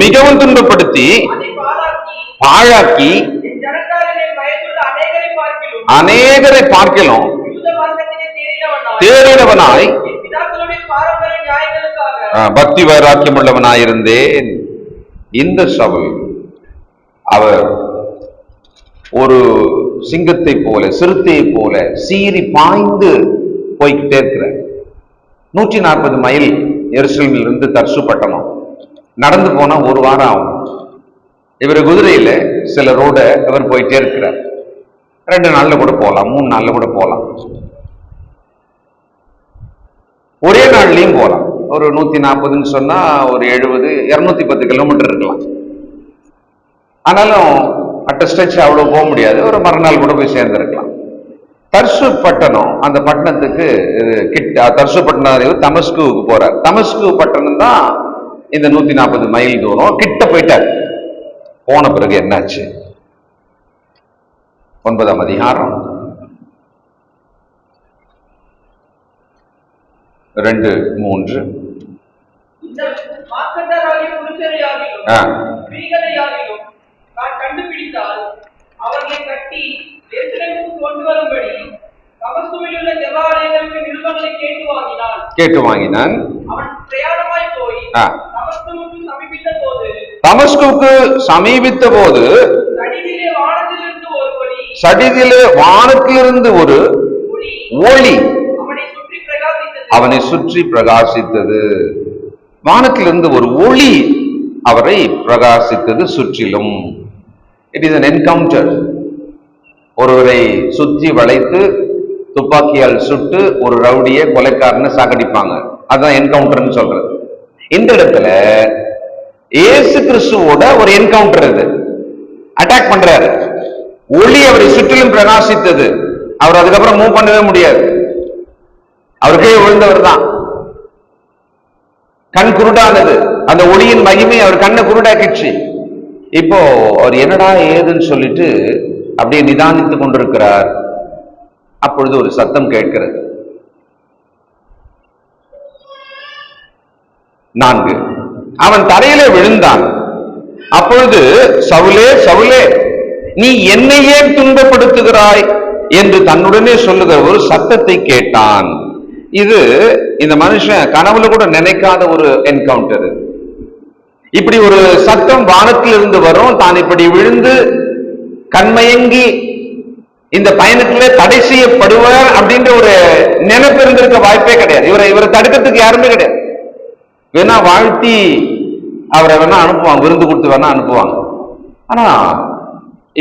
மிகவும் துன்பப்படுத்தி பாழாக்கி அநேகரை பார்க்கலாம் தேறினவனாய் பக்தி வைராக்கியம் உள்ளவனாயிருந்தேன். இந்த சவுல் அவர் ஒரு சிங்கத்தை போல, சிறுத்தையை போல சீறி பாய்ந்து போய்கிட்டே இருக்கிறார். 140 மைல் எருசலேமில் இருந்து தர்சு பட்டணம் நடந்து போனா 1 வாரம் ஆகும். இவர் குதிரையில சில ரோட இவர் போயிட்டே இருக்கிறார். 2 நாள்ல கூட போகலாம், 3 நாள்ல கூட போகலாம், ஒரே நாள்லயும் போகலாம். ஒரு 140ன்னு சொன்னா ஒரு 70, 210 கிலோமீட்டர் இருக்கலாம். ஆனாலும் அட்ட ஸ்ட்ரெச் அவ்வளவு போக முடியாது. ஒரு மறுநாள் கூட போய் சேர்ந்திருக்கலாம். தர்சு பட்டணம், அந்த பட்டணத்துக்கு கிட்ட, தர்சு பட்டணம் தமஸ்குவுக்கு போறார். தமஸ்கு பட்டணம் தான் இந்த 140 மைல் தூரம். கிட்ட போயிட்டார். போன பிறகு என்னாச்சு? 9ஆம் அதிகாரம் 2-3. அவர்களை கட்டி எருசலேமுக்கு கொண்டு வரும்படி தமஸ்குவில் உள்ள தேவாலயங்களுக்கு நிருபங்களை கேட்டு வாங்கினான். அவன் பிரயாணமாய் போய் தமஸ்குவுக்கு சமீபித்த போது சடிதிலே வானத்திலிருந்து ஒரு ஒளி அவனை சுற்றி பிரகாசித்தது. வானத்திலிருந்து ஒரு ஒளி அவரை பிரகாசித்தது சுற்றிலும். It is an encounter. ஒருவரை சுற்றி வளைத்து துப்பாக்கியால் சுட்டு ஒரு ரவுடியை கொலைக்காரனை சாகடிப்பாங்க. அதுதான் என்கவுண்டர்னு சொல்றது. இந்த இடத்துல இயேசு கிறிஸ்துவோட ஒரு என்கவுண்டர். இது அட்டாக் பண்றாரு. ஒளி அவரை சுற்றிலும் பிரகாசித்தது. அவர் அதுக்கப்புறம் மூவ் பண்ணவே முடியாது. அவருக்கே விழுந்தவர் தான். கண் குருடானது. அந்த ஒளியின் மகிமை அவர் கண்ணை குருடாக்கிடுச்சு. இப்போ அவர் என்னடா ஏதுன்னு சொல்லிட்டு அப்படியே நிதானித்துக் கொண்டிருக்கிறார். அப்பொழுது ஒரு சத்தம் கேட்கிறது. 4. அவன் தரையிலே விழுந்தான். அப்பொழுது சவுலே சவுலே, நீ என்னை ஏன் துன்பப்படுத்துகிறாய் என்று தன்னுடனே சொல்லுகிற ஒரு சத்தத்தை கேட்டான். இது இந்த மனுஷன் கனவுல கூட நினைக்காத ஒரு என்கவுண்டர். இப்படி ஒரு சத்தம் வானத்தில் இருந்து வரும். தான் இப்படி விழுந்து கண்மயங்கி இந்த பயணத்திலே தடை செய்யப்படுவார் அப்படின்ற ஒரு நினைப்பு இருந்திருக்க வாய்ப்பே கிடையாது. இவரை தடுக்கிறதுக்கு யாருமே கிடையாது. வேணா வாழ்த்தி அவரை வேணா அனுப்புவாங்க, விருந்து கொடுத்து வேணா அனுப்புவாங்க. ஆனா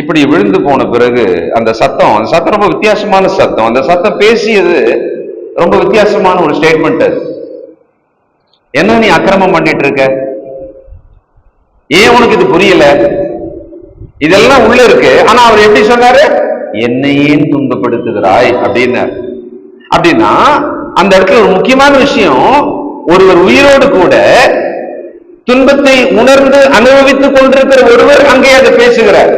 இப்படி விழுந்து போன பிறகு அந்த சத்தம் ரொம்ப வித்தியாசமான சத்தம். அந்த சத்தம் பேசியது ரொம்ப வித்தியாசமான ஒரு ஸ்டேட்மெண்ட். அது என்ன, நீ அக்கிரமம் பண்ணிட்டு இருக்க, ஏன் உனக்கு இது புரியல, இதெல்லாம் உள்ள இருக்கு. ஆனா அவர் எப்படி சொன்னாரு, என்னை ஏன் துன்பப்படுத்துகிறாய் அப்படின்னார். அப்படின்னா அந்த இடத்துல ஒரு முக்கியமான விஷயம், ஒருவர் உயிரோடு கூட துன்பத்தை உணர்ந்து அனுபவித்துக் கொண்டிருக்கிற ஒருவர் அங்கே அதை பேசுகிறார்.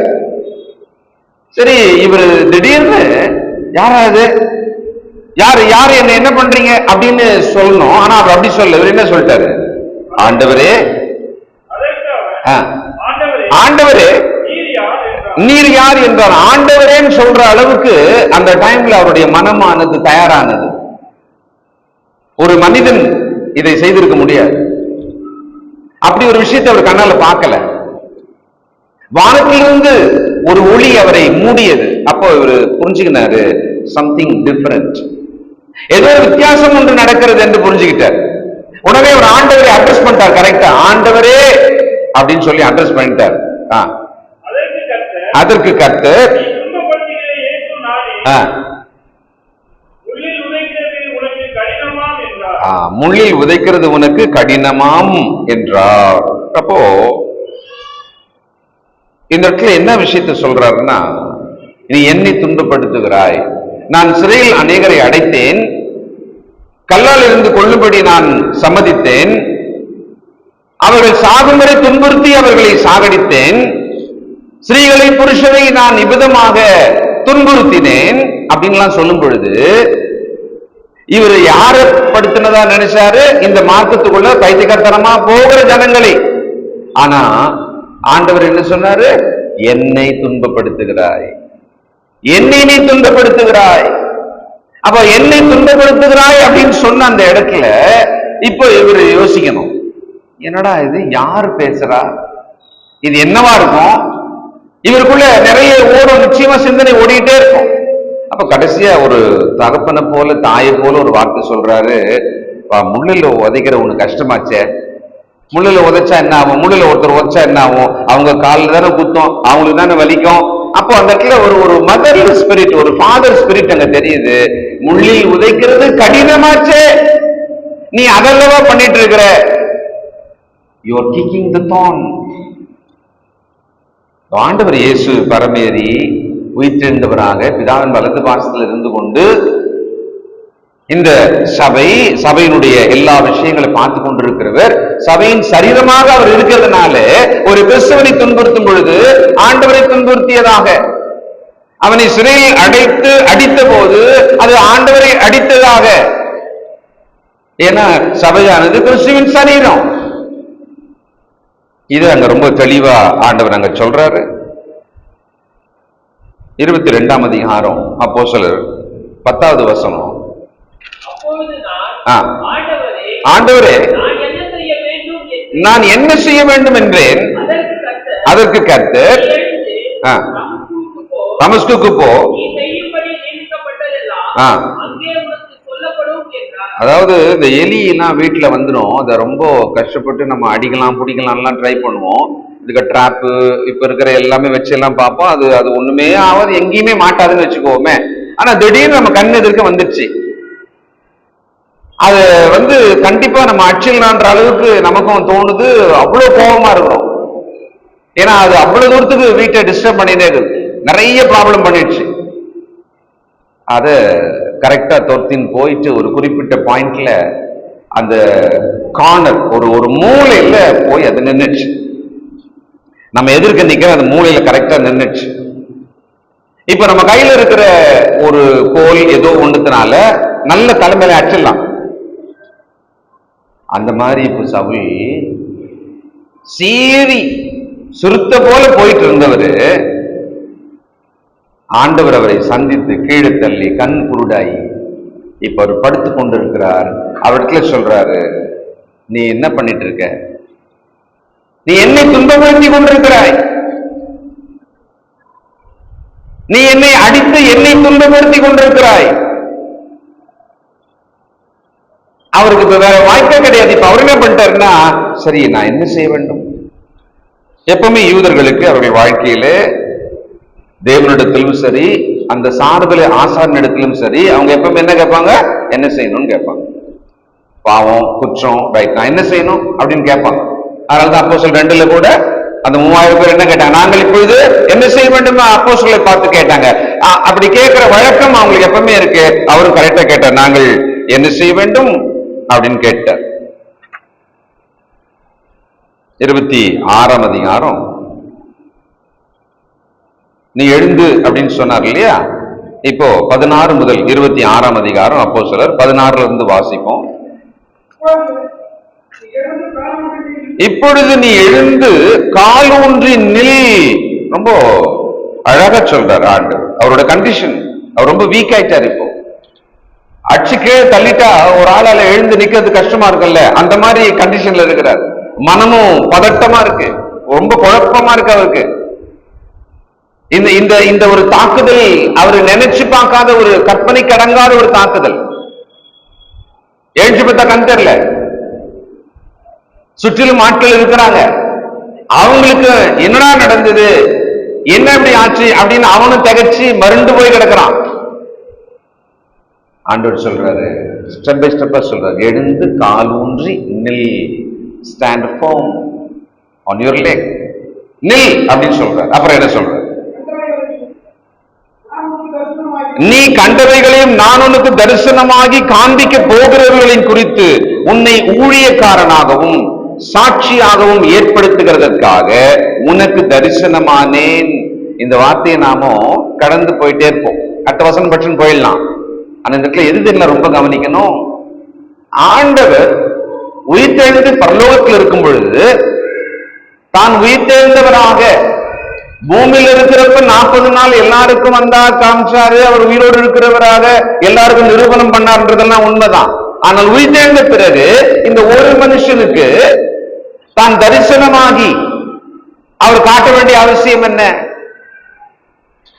சரி, இவர் திடீர்னு யாராவது யாரு என்ன பண்றீங்க அப்படின்னு சொல்லணும். ஆனா அவர் அப்படி சொல்ல, இவர் என்ன சொல்லிட்டாரு, ஆண்டவரே ஆண்டவரே நீர் யார் என்றார். ஆண்டவரேன்னு சொல்ற அளவுக்கு அந்த டைம்ல அவருடைய மனமானது தயாரானது. ஒரு மனிதன் இதை செய்திருக்க முடியாது. அப்படி ஒரு விஷயத்தை அவர் கண்ணால பார்க்கல. வானத்திலிருந்து ஒரு ஒளி அவரை மூடியது. அப்போ இவர் புரிஞ்சுக்கினாரு, சம்திங் டிஃபரண்ட், ஏதோ வித்தியாசம் ஒன்று நடக்கிறது என்று புரிஞ்சுக்கிட்டார். உடனே ஒரு ஆண்டவரை அட்ரஸ் பண்ணிட்டார். கரெக்டா, ஆண்டவரே அப்படின்னு சொல்லி அட்ரஸ் பண்ணிட்டார். அதற்கு கர்த்தர் முள்ளில் உதைக்கிறது உனக்கு கடினமாம் என்றார். அப்போ இந்த இடத்துல என்ன விஷயத்தை சொல்றாருன்னா, நீ என்னை துன்பப்படுத்துகிறாய், நான் சிறையில் அநேகரை அடைத்தேன், கல்லால் இருந்து கொள்ளும்படி நான் சம்மதித்தேன், அவர்கள் சாகும் வரை துன்புறுத்தி அவர்களை சாகடித்தேன், ஸ்திரீகளை புருஷரை நான் நிபிதமாக துன்புறுத்தினேன் அப்படின்லாம் சொல்லும் பொழுது இவர் யார படுத்தினதா நினைச்சாரு, இந்த மார்க்கத்துக்குள்ள பைத்தியக்காரத்தனமா போகிற ஜனங்களை. ஆனா ஆண்டவர் என்ன சொன்னாரு, என்னை துன்பப்படுத்துகிறாய், என்னை நீ துன்பப்படுத்துகிறாய். அப்ப என்னை துன்பப்படுத்துகிறாய் அப்படின்னு சொன்ன அந்த இடத்துல இப்போ இவர் யோசிக்கணும், என்னடா இது, யார் பேசுறா, இது என்னவா இருக்கும். இவருக்குள்ள நிறைய ஓடும், நிச்சயமா சிந்தனை ஓடிட்டே இருக்கும். அப்ப கடைசியா ஒரு தகப்பனை போல தாயை போல ஒரு வார்த்தை சொல்றாரு, முள்ளில் உதைக்கிற உனக்கு கஷ்டமாச்சே, முள்ளுல உதைச்சா என்ன ஆகும்? முள்ளுல ஒருத்தர் உதைச்சா என்ன ஆகும்? அவங்க காலில் தானே குத்தும், அவங்களுக்கு தானே வலிக்கும். அப்போ அந்த இடத்துல ஒரு மதர் ஸ்பிரிட், ஒரு ஃபாதர் ஸ்பிரிட் அங்க தெரியுது. முள்ளில் உதைக்கிறது கடினமாச்சே, நீ அதல்லவா பண்ணிட்டு இருக்கிற, you are kicking the thorn. ஆண்டவர் இயேசு பரமேறி உயிர்த்தெழுந்தவராக பிதாவின் வலது பாசத்தில் இருந்து கொண்டு இந்த சபையினுடைய எல்லா விஷயங்களை பார்த்து கொண்டிருக்கிறவர், சபையின் சரீரமாக அவர் இருக்கிறதுனால ஒரு கிறிஸ்தவனை துன்புறுத்தும் பொழுது ஆண்டவரை துன்புறுத்தியதாக, அவனை சிறையில் அடித்த போது அது ஆண்டவரை அடித்ததாக. ஏன்னா சபையானது கிறிஸ்துவின் சரீரம். இது அங்க ரொம்ப தெளிவா ஆண்டவர் அங்க சொல்றாரு. 22ஆம் அதிகாரம் அப்போஸ்தலர் 10வது வசனம். ஆண்டவரே, நான் என்ன செய்ய வேண்டும் என்றேன். அதற்கு கர்த்தர் தமஸ்குக்கு போ, அதாவது இந்த எலினா வீட்டுல வந்துடும், அதை ரொம்ப கஷ்டப்பட்டு நம்ம அடிக்கலாம் பிடிக்கலாம்லாம் ட்ரை பண்ணுவோம். இதுக்கு ட்ராப்பு இப்ப இருக்கிற எல்லாமே வச்சு எல்லாம் பார்ப்போம். அது ஒண்ணுமே ஆகாது, எங்கேயுமே மாட்டாதுன்னு வச்சுக்கோமே. ஆனா திடீர்னு நம்ம கண் எதிர்க்க வந்துருச்சு, அது கண்டிப்பா நம்ம அடிச்சிடலான்ற அளவுக்கு நமக்கும் தோணுது. அவ்வளவு கோபமா இருக்கிறோம். ஏன்னா அது அவ்வளவு தூரத்துக்கு வீட்டை டிஸ்டர்ப் பண்ணினே இருக்கு, நிறைய ப்ராப்ளம் பண்ணிடுச்சு. அத கரெக்டா தொத்தின்னு போயிட்டு ஒரு குறிப்பிட்ட பாயிண்ட்ல அந்த கார்னர் ஒரு மூலையில போய் அது நின்றுச்சு. நம்ம எதிர்க்க நிக்கிற அந்த மூலையில கரெக்டா நின்றுச்சு. இப்ப நம்ம கையில இருக்கிற ஒரு கோல் ஏதோ ஒண்ணுத்தினால நல்ல தலைமையில அடிச்சிடலாம். அந்த மாதிரி இப்ப சவுல் சீறி சுருத்த போல போயிட்டு இருந்தவரு, ஆண்டவர் அவரை சந்தித்து கீழே தள்ளி கண் குருடாயி இப்ப அவர் படுத்து கொண்டிருக்கிறார். அவரிடத்துல சொல்றாரு, நீ என்ன பண்ணிட்டு இருக்க? நீ என்னை துன்பப்படுத்தி கொண்டிருக்கிறாய், நீ என்னை அடித்து என்னை துன்பப்படுத்தி கொண்டிருக்கிறாய். அவருக்கு இப்ப வேற வாய்ப்பே கிடையாது. இப்ப அவர் என்ன பண்ணிட்டாருன்னா, சரி நான் என்ன செய்ய வேண்டும்? எப்பவுமே யூதர்களுக்கு அவருடைய வாழ்க்கையில தேவனிடத்திலும் சரி, அந்த சார்பில் ஆசாரனிடத்திலும் சரி, அவங்க எப்பவுமே என்ன கேட்பாங்க? என்ன செய்யணும்னு கேட்பாங்க. பாவம் குற்றம் ரைட், நான் என்ன செய்யணும் அப்படின்னு கேட்பாங்க. அதனாலதான் அப்போஸ்தலர் 2ல கூட அந்த 3000 பேர் என்ன கேட்டாங்க? நாங்கள் இப்பொழுது என்ன செய்ய வேண்டும்? அப்போஸ்தலரை பார்த்து கேட்டாங்க. அப்படி கேட்கிற வழக்கம் அவங்களுக்கு எப்பவுமே இருக்கு. அவரும் கரெக்டா கேட்டார், நாங்கள் என்ன செய்ய வேண்டும் அப்படின்னு கேட்டார். 26ஆம் அதிகாரம், நீ எழுந்து அப்படின்னு சொன்னார் இல்லையா? இப்போ 16 முதல் 26ஆம் அதிகாரம் அப்போஸ்தலர் 16ல இருந்து வாசிப்போம். இப்பொழுது நீ எழுந்து கால் ஊன்றி நில். ரொம்ப அழகா சொல்றார் ஆண்டவர். அவரோட கண்டிஷன், அவர் ரொம்ப வீக் ஆயிட்டார். இப்போ அச்சுக்கே தள்ளிட்டா ஒரு ஆளால எழுந்து நிக்கிறது கஷ்டமா இருக்குல்ல, அந்த மாதிரி கண்டிஷன்ல இருக்கிறார். மனமும் பதட்டமா இருக்கு, ரொம்ப குழப்பமா இருக்கு அவருக்கு. இந்த ஒரு தாக்குதல் அவர் நினைச்சு பார்க்காத, ஒரு கற்பனை கடங்காத ஒரு தாக்குதல். எழுச்சி பார்த்தா கண் தெரியல, சுற்றிலும் ஆட்கள் இருக்கிறாங்க. அவங்களுக்கு என்னடா நடந்தது, என்ன இப்படி ஆச்சு அப்படின்னு அவனும் திகச்சு மருண்டு போய் கிடக்கிறான். ஆண்டவர் சொல்றாரு, ஸ்டெப் பை ஸ்டெப்பா சொல்றாரு, எழுந்து கால் ஊன்றி நில், stand firm on your leg, நில் அப்படின்னு சொல்றாரு. அப்புறம் என்ன சொல்றாரு? நீ கண்டவைகளையும் நான் உனக்கு தரிசனமாகி காண்பிக்க போகிறவர்களின் குறித்து உன்னை ஊழியக்காரனாகவும் சாட்சியாகவும் ஏற்படுத்துகிறதற்காக உனக்கு தரிசனமானேன். இந்த வார்த்தையை நாமும் கடந்து போயிட்டே இருப்போம், அடுத்த வசனம் பட்சம் போயிடலாம். ஆனா இந்த இடத்துல எது தெரியல, ரொம்ப கவனிக்கணும். ஆண்டவர் உயிர்த்தெழுந்து பரலோகத்தில் இருக்கும் பொழுது தான் உயிர்த்தெழுந்தவராக பூமியில் இருக்கிறப்ப 40 நாள் எல்லாருக்கும் வந்தா காமிச்சாரு, அவர் உயிரோடு இருக்கிறவராக எல்லாருக்கும் நிரூபணம் பண்ணார்ன்றதெல்லாம் உண்மைதான். ஆனால் உயிர்த்தெழுந்த பிறகு இந்த ஒரு மனுஷனுக்கு தான் தரிசனமாகி அவர் காட்ட வேண்டிய அவசியம் என்ன?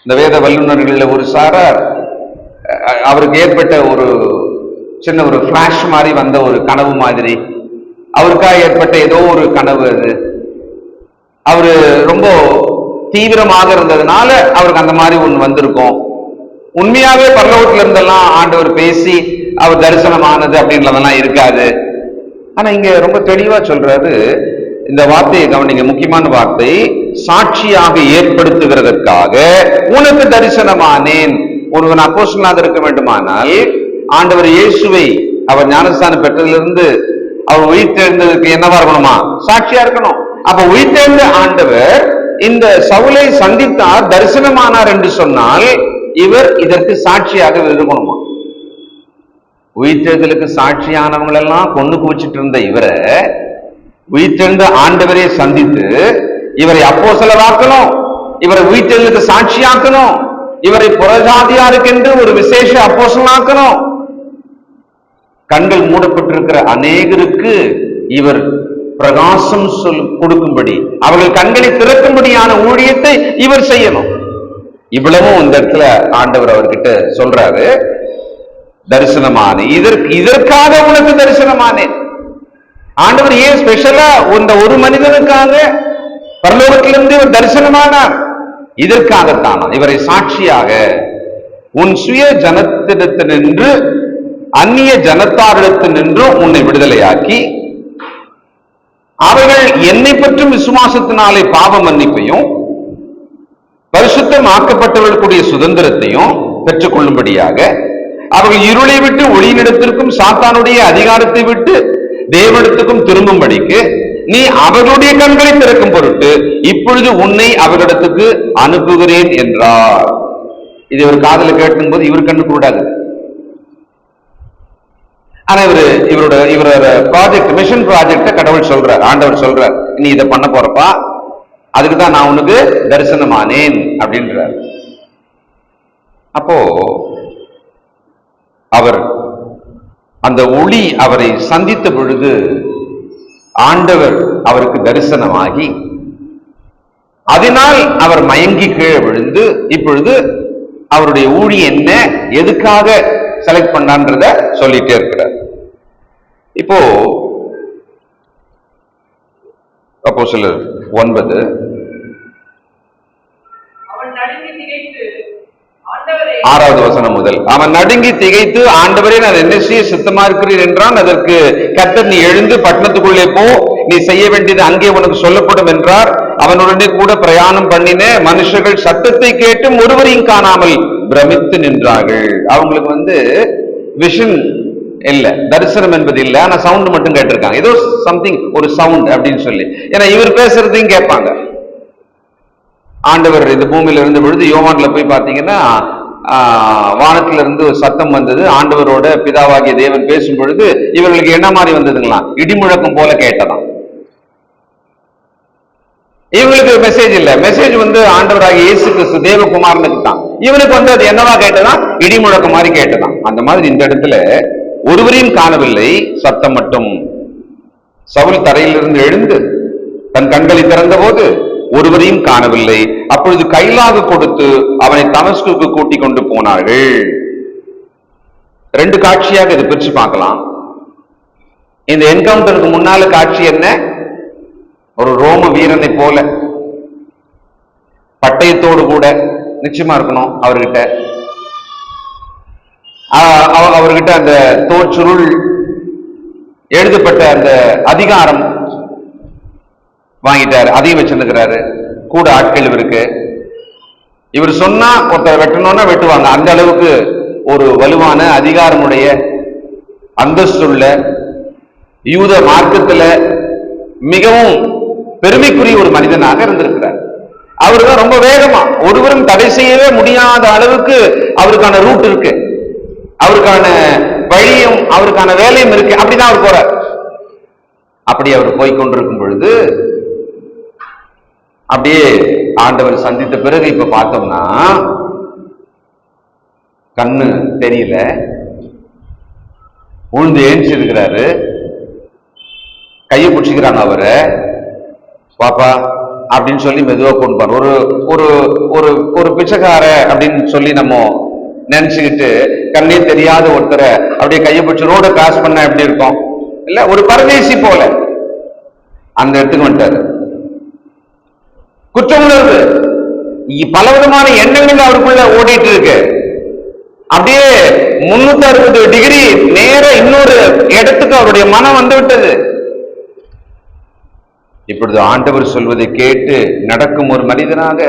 இந்த வேத வல்லுநர்கள் ஒரு சாரார் அவருக்கு ஏற்பட்ட ஒரு சின்ன ஒரு பிளாஷ் மாதிரி வந்த ஒரு கனவு மாதிரி, அவருக்காக ஏற்பட்ட ஏதோ ஒரு கனவு அது. அவரு ரொம்ப தீவிரமாக இருந்ததுனால அவருக்கு அந்த மாதிரி ஒண்ணு வந்திருக்கும். உண்மையாவே பரலோகத்துல இருந்தெல்லாம் ஆண்டவர் பேசி அவர் தரிசனமானது அப்படின்றதெல்லாம் இருக்காது. ஆனா இங்க ரொம்ப தெளிவா சொல்றாரு. இந்த வார்த்தையை கவனிங்க, முக்கியமான வார்த்தை. சாட்சியாக ஏற்படுத்துகிறதற்காக உனக்கு தரிசனமானேன். ஒருவன் அப்போஸ்தலனாக இருக்க வேண்டுமானால் ஆண்டவர் இயேசுவை அவர் ஞானஸ்தானம் பெற்றதிலிருந்து அவர் உயிர்த்தெழுந்ததுக்கு என்னவா இருக்கணுமா? சாட்சியா இருக்கணும். அப்ப உயிர்த்தெழுந்த ஆண்டவர் இந்த சவுலை சந்தித்தார், தரிசனமானார் என்று சொன்னால் இவர் இதற்கு சாட்சியாக இருக்கணுமா? உயிர்த்தெழுதலுக்கு சாட்சியானவங்க எல்லாம் கொண்டு குவிச்சிட்டு இருந்த இவரை உயிர்த்தெழுந்த ஆண்டவரே சந்தித்து இவரை அப்போஸ்தலராக்கணும், இவரை உயிர்த்தெழுதலுக்கு சாட்சியாக்கணும், இவரை புறஜாதியாருக்கென்று ஒரு விசேஷ அப்போஸ்தலனாக்கணும். கண்கள் மூடப்பட்டிருக்கிற அநேகருக்கு இவர் பிரகாசம் கொடுக்கும்படி, அவர்கள் கண்களை திறக்கும்படியான ஊழியத்தை இவர் செய்யணும். இவ்வளவும் இந்த இடத்துல ஆண்டவர் அவர்கிட்ட சொல்றாரு, தரிசனமானே, இதற்காக உனக்கு தரிசனமானேன். ஆண்டவர் ஏன் ஸ்பெஷலா இந்த ஒரு மனிதனுக்காக பரலோகத்திலிருந்து இவர் தரிசனமானார்? இதற்காகத்தான் இவரை சாட்சியாக உன் சுய ஜனத்திடத்தினின்று அந்நிய ஜனத்தாரிடத்தினின்றும் உன்னை விடுதலையாக்கி அவர்கள் என்னை பற்றும் விசுவாசத்தினாலே பாவ மன்னிப்பையும் பரிசுத்தமாக்கப்பட்டவர்களுடைய சுதந்திரத்தையும் பெற்றுக் கொள்ளும்படியாக அவர்கள் இருளை விட்டு ஒளியினிடத்திற்கும் சாத்தானுடைய அதிகாரத்தை விட்டு தேவனிடத்துக்கும் திரும்பும்படிக்கு நீ அவர்களுடைய கண்களை திறக்கும் பொருட்டு இப்பொழுது உன்னை அவர்களிடத்துக்கு அனுப்புகிறேன் என்றார். இது இவர் காதல கேட்கும் போது இவர் கண்ணு கூடாது. ஆனா இவரோட ப்ராஜெக்ட், மிஷன் ப்ராஜெக்ட கடவுள் சொல்றார், ஆண்டவர் சொல்றார், நீ இதை பண்ண போறப்பா, அதுக்குதான் நான் உனக்கு தரிசனமானேன் அப்படின்றார். அப்போ அவர் அந்த ஒளி அவரை சந்தித்த பொழுது ஆண்டவர் அவருக்கு தரிசனமாகி அதனால் அவர் மயங்கி கீழே விழுந்து இப்பொழுது அவருடைய ஊழியம் என்ன, எதுக்காக செலக்ட் பண்ணான்றத சொல்லிட்டே இருக்கிறார். இப்போ அப்போஸ்தலர் 9 6வது வசனம் முதல். அவன் நடுங்கி திகைத்து, ஆண்டவரே நான் என்ன செய்ய சித்தமா இருக்கிறீர் என்றான். அதற்கு கர்த்தர், நீ எழுந்து பட்டணத்துக்குள்ளே போ, நீ செய்ய வேண்டியது அங்கே உனக்கு சொல்லப்படும் என்றார். அவனுடனே கூட பிரயாணம் பண்ணின மனுஷர்கள் சத்தத்தை கேட்டும் ஒருவரையும் காணாமல் பிரமித்து நின்றார்கள். அவங்களுக்கு விஷன் இல்ல, தரிசனம் என்பது இல்ல, ஆனா சவுண்ட் மட்டும் கேட்டிருக்காங்க. ஏதோ சம்திங், ஒரு சவுண்ட் அப்படின்னு சொல்லி. ஏன்னா இவர் பேசுறதையும் கேட்பாங்க. ஆண்டவர் இந்த பூமியில இருந்த பொழுது யோவான்ல போய் பாத்தீங்கன்னா வானத்துல இருந்து ஒரு சத்தம் வந்தது. ஆண்டவரோட பிதாவாகிய தேவன் பேசும் பொழுது இவர்களுக்கு என்ன மாதிரி வந்ததுங்களா? இடிமுழக்கம் போல கேட்டதாம். இவங்களுக்கு மெசேஜ் இல்ல, மெசேஜ் ஆண்டவராகிய இயேசு கிறிஸ்து தேவகுமாரனுக்கு தான். இவனுக்கு அது என்னவா கேட்டதான்? இடிமுழக்கம் மாதிரி கேட்டதான். அந்த மாதிரி இந்த இடத்துல ஒருவரையும் காணவில்லை, சத்தம் மட்டும். சவுல் தரையிலிருந்து எழுந்து தன் கண்களை திறந்த போது ஒருவரையும் காணவில்லை. அப்பொழுது கைலாக கொடுத்து அவனை தமஸ்குக்கு கூட்டிக் கொண்டு போனார்கள். 2 காட்சியாக இதை பிரிச்சு பார்க்கலாம். இந்த என்கவுண்டருக்கு முன்னால காட்சி என்ன? ஒரு ரோம வீரனை போல பட்டயத்தோடு கூட நிச்சயமா இருக்கணும் அவர்கிட்ட. அவர்கிட்ட அந்த தோற்றுருள் எழுதப்பட்ட அந்த அதிகாரம் வாங்கிட்டாரு, அதையும் வச்சிருக்கிறாரு. கூட ஆட்கள் இவருக்கு. இவர் சொன்னா ஒருத்தர் வெட்டணும்னா வெட்டுவாங்க. அந்த அளவுக்கு ஒரு வலுவான அதிகாரமுடைய அந்தஸ்துள்ள யூத மார்க்கத்துல மிகவும் பெருமைக்குரிய ஒரு மனிதனாக இருந்திருக்கிறார். அவருதான் ரொம்ப வேகமா, ஒருவரும் தடை செய்யவே முடியாத அளவுக்கு அவருக்கான ரூட் இருக்கு, அவருக்கான வழியும் அவருக்கான வேலையும் இருக்கு. அப்படிதான் அவர் போறார். அப்படி அவர் போய்கொண்டிருக்கும் பொழுது அப்படியே ஆண்டவர் சந்தித்த பிறகு இப்ப பார்த்தோம்னா கண்ணு தெரியல, உழுந்து ஏஞ்சிருக்கிறாரு. கையை பிடிச்சிக்கிறாங்க அவரை. பாப்பா அப்படின்னு சொல்லி மெதுவா கொண்டு போற ஒரு ஒரு ஒரு ஒரு பிச்சைக்கார அப்படின்னு சொல்லி நம்ம நினைச்சுக்கிட்டு கண்ணே தெரியாத ஒருத்தரை அப்படியே கையை பிடிச்சி ரோட கிராஸ் பண்ண எப்படி இருக்கும்? இல்ல, ஒரு பரதேசி போல அந்த இடத்துக்கு வந்துட்டாரு. குற்ற உணர்வு, பலவிதமான எண்ணங்கள் அவருக்குள்ள ஓடிட்டு இருக்கு. அப்படியே 360 டிகிரி நேர இன்னொரு இடத்துக்கு அவருடைய மனம் வந்து விட்டது. இப்பொழுது ஆண்டவர் சொல்வதை கேட்டு நடக்கும் ஒரு மனிதனாக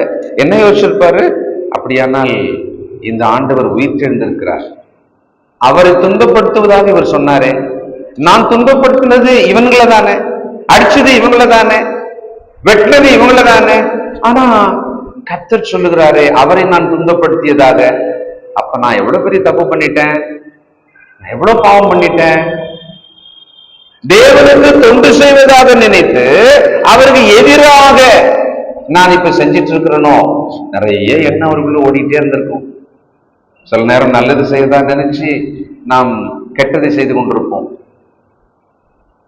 என்ன யோசிச்சிருப்பாரு? அப்படியானால் இந்த ஆண்டவர் உயிர்த்தெழுந்திருக்கிறார், அவரை துன்பப்படுத்துவதாக இவர் சொன்னாரே, நான் துன்பப்படுத்தினது இவங்கள தானே, அடிச்சது இவங்கள தானே, வெட்டினது இவங்கள தானே, ஆனா கர்த்தர் சொல்லுகிறாரே அவரை நான் துன்பப்படுத்தியதாக, அப்ப நான் எவ்வளவு பெரிய தப்பு பண்ணிட்டேன், நான் எவ்வளவு பாவம் பண்ணிட்டேன். தேவனுக்கு தொண்டு செய்வதாக நினைத்து அவருக்கு எதிராக நான் இப்ப செஞ்சிட்டு இருக்கிறனோ, நிறைய எண்ணம் அவருக்குள்ள ஓடிட்டே இருந்திருக்கும். சில நேரம் நல்லது செய்வதா நினைச்சு நாம் கெட்டதை செய்து கொண்டிருப்போம்.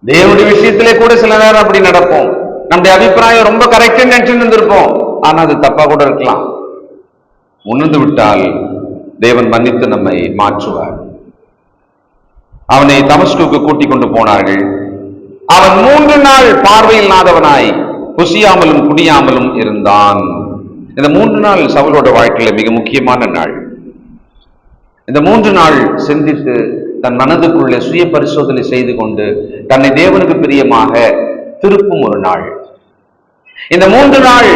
தேவனுடைய விஷயத்திலே கூட சில நேரம் அப்படி நடப்போம். நம்முடைய அபிப்பிராயம் ரொம்ப கரெக்ட் நினைச்சு இருந்திருப்போம், ஆனா அது தப்பா கூட இருக்கலாம். உணர்ந்து விட்டால் தேவன் மன்னித்து நம்மை மாற்றுவார். அவனை தமஸ்குக்கு கூட்டிக் கொண்டு போனார்கள். அவன் 3 நாள் பார்வையில்லாதவனாய் புசியாமலும் குடியாமலும் இருந்தான். இந்த 3 நாள் சவுலோட வாழ்க்கையில மிக முக்கியமான நாள். இந்த 3 நாள் சிந்தித்து தன் மனதுக்குள்ளே சுய பரிசோதனை செய்து கொண்டு தன்னை தேவனுக்கு பிரியமாக திருப்பும் ஒரு நாள். இந்த 3 நாள்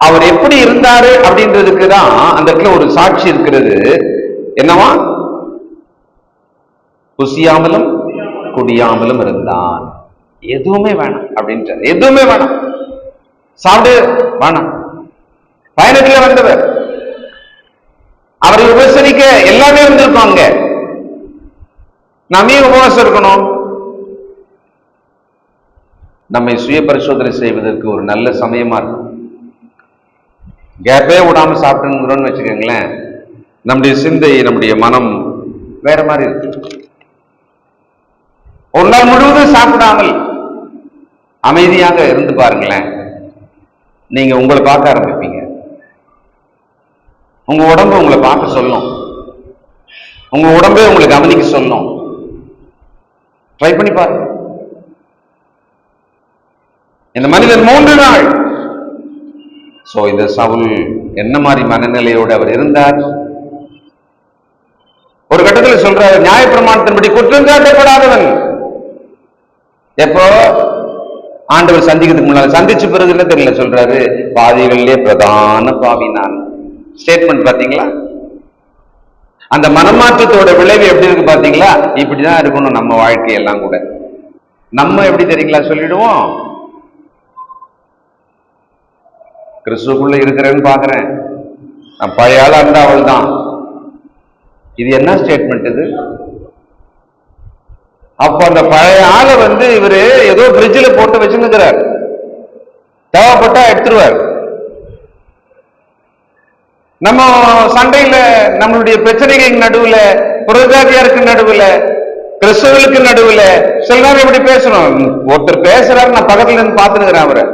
அவர் எப்படி இருந்தாரு அப்படின்றதுக்கு தான் அந்த இடத்துல ஒரு சாட்சி இருக்கிறது. என்னவா? புசியாமலும் குடியாமலும் இருந்தான். எதுவுமே வேணாம் அப்படின்ற, எதுவுமே வேணாம், சாப்பிடு வேணாம். பயணத்துல வந்தவர், அவரை உபசரிக்க எல்லாமே வந்திருப்பாங்க. நாமே உபவாசம் இருக்கணும். நம்மை சுய பரிசோதனை செய்வதற்கு ஒரு நல்ல சமயமா இருக்கும். கேப்பே விடாம சாப்பிட்டுங்கிறோம்னு வச்சுக்கோங்களேன், நம்முடைய சிந்தை, நம்முடைய மனம் வேற மாதிரி இருக்கு. ஒரு நாள் முழுவதும் சாப்பிடாமல் அமைதியாக இருந்து பாருங்களேன், நீங்க உங்களை பார்க்க ஆரம்பிப்பீங்க. உங்க உடம்பு உங்களை பார்க்க சொல்லும், உங்க உடம்பே உங்களை கவனிக்க சொல்லும். ட்ரை பண்ணி பாருங்க. இந்த மனிதன் 3 நாள். சோ இந்த சவுல் என்ன மாதிரி மனநிலையோடு அவர் இருந்தார்? ஒரு கட்டத்தில் சொல்றாரு, நியாயப்பிரமாணத்தின்படி குற்றம் சாட்டப்படாதவன். எப்போ? ஆண்டவர் சந்திக்கிறதுக்கு முன்னால, சந்திச்ச பிறகு என்ன தெரியல சொல்றாரு, பாவிகளிலே பிரதான பாவி நான். ஸ்டேட்மெண்ட் பாத்தீங்களா? அந்த மனமாற்றத்தோட விளைவு எப்படி இருக்கு பாத்தீங்களா? இப்படிதான் இருக்கணும் நம்ம வாழ்க்கையெல்லாம் கூட. நம்ம எப்படி தெரியுங்களா சொல்லிடுவோம், கிறிஸ்துக்குள்ள இருக்கிறேன்னு பாக்குறேன், நான் பழைய ஆளா இருந்தா அவள் தான். இது என்ன ஸ்டேட்மெண்ட் இது? அப்ப அந்த பழைய ஆளை இவரு ஏதோ பிரிட்ஜில் போட்டு வச்சுக்கிறார், தேவைப்பட்டா எடுத்துருவார். நம்ம சண்டையில, நம்மளுடைய பிரச்சனைகளுக்கு நடுவுல, புறஜாதியாருக்கு நடுவுல, கிறிஸ்தவர்களுக்கு நடுவுல சில நேரம் எப்படி பேசணும். ஒருத்தர் பேசுறாரு, நான் பக்கத்துல இருந்து பாத்துக்கிறேன், அவரை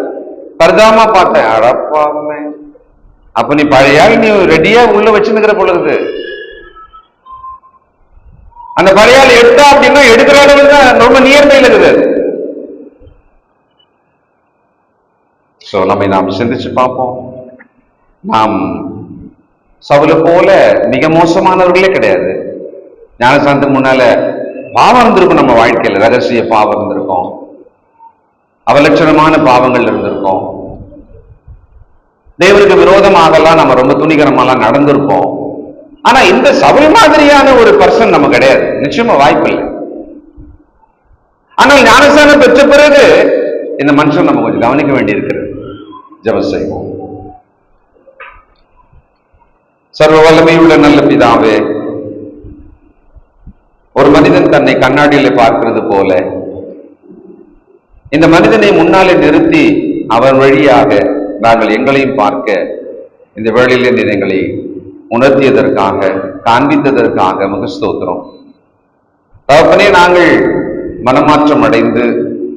பரிதாபமா பார்த்தேன். அடப்பாமே, அப்ப நீ பழைய ஆள் நீ ரெடியா உள்ள வச்சுக்கிற பொழுது, அந்த பழைய ஆள் எடுத்தா அப்படின்னா எடுக்கிற அளவு தான் ரொம்ப நியர்மையில் இருக்குது. சோ நம்மை நாம் சிந்திச்சு பார்ப்போம். நாம் சவுல போல மிக மோசமானவர்களே கிடையாது. ஞானசாந்தம் முன்னால பாவம் இருந்திருக்கும், நம்ம வாழ்க்கையில ரகசிய பாவம் இருந்திருக்கும், அவலட்சணமான பாவங்கள் இருந்திருக்கும், தேவனுக்கு விரோதமாகலாம் நம்ம ரொம்ப துணிகரமாலாம் நடந்திருப்போம். ஆனா இந்த சவுல் மாதிரியான ஒரு பர்சன் நம்ம கிடையாது, நிச்சயமா வாய்ப்பு இல்லை. ஆனால் ஞானஸ்நானம் பெற்ற பிறகு இந்த மனுஷன் நம்ம கொஞ்சம் கவனிக்க வேண்டியிருக்கிறது. ஜெபம் செய்வோம். சர்வ வல்லமையுள்ள நல்ல பிதாவே, ஒரு மனிதன் தன்னை கண்ணாடியில பார்க்கிறது போல இந்த மனிதனை முன்னாலே நிறுத்தி அவர் வழியாக நாங்கள் எங்களையும் பார்க்க இந்த வேளையிலே நீர் எங்களை உணர்த்தியதற்காக, காண்பித்ததற்காக உமக்கு ஸ்தோத்திரம். தகப்பனே, நாங்கள் மனமாற்றம் அடைந்து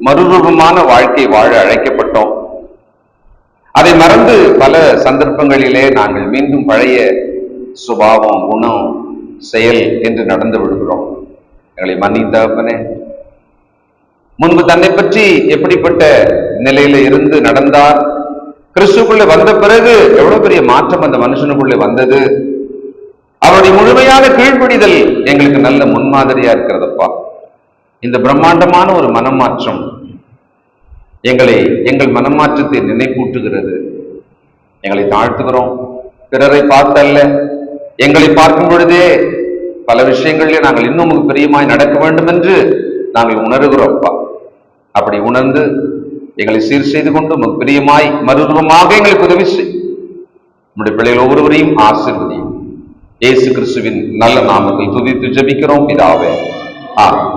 மறுரூபமான வாழ்க்கை வாழ அழைக்கப்பட்டோம். அதை மறந்து பல சந்தர்ப்பங்களிலே நாங்கள் மீண்டும் பழைய சுபாவம், குணம், செயல் என்று நடந்து விடுகிறோம். எங்களை மன்னித்த தகப்பனே, முன்பு தன்னை பற்றி எப்படிப்பட்ட நிலையில இருந்து நடந்தார், கிறிஸ்துக்குள்ளே வந்த பிறகு எவ்வளவு பெரிய மாற்றம் அந்த மனுஷனுக்குள்ளே வந்தது. அவருடைய முழுமையான கீழ்ப்படிதல் எங்களுக்கு நல்ல முன்மாதிரியா இருக்கிறதப்பா. இந்த பிரம்மாண்டமான ஒரு மனமாற்றம் எங்கள் மனமாற்றத்தை நினைப்பூட்டுகிறது. எங்களை தாழ்த்துகிறோம். பிறரை பார்த்தல்ல, எங்களை பார்க்கும் பொழுதே பல விஷயங்களிலே நாங்கள் இன்னும் பிரியமாய் நடக்க வேண்டும் என்று நாங்கள் உணர்கிறோம்ப்பா. அப்படி உணர்ந்து எங்களை சீர் செய்து கொண்டு பிரியமாய் மறுரூபமாக எங்களுக்கு உதவி செய். நம்முடைய பிள்ளைகள் ஒவ்வொருவரையும் ஆசீர்வதியும். இயேசு கிறிஸ்துவின் நல்ல நாமத்தில் துதித்து ஜெபிக்கிறோம் பிதாவே. ஆமென்.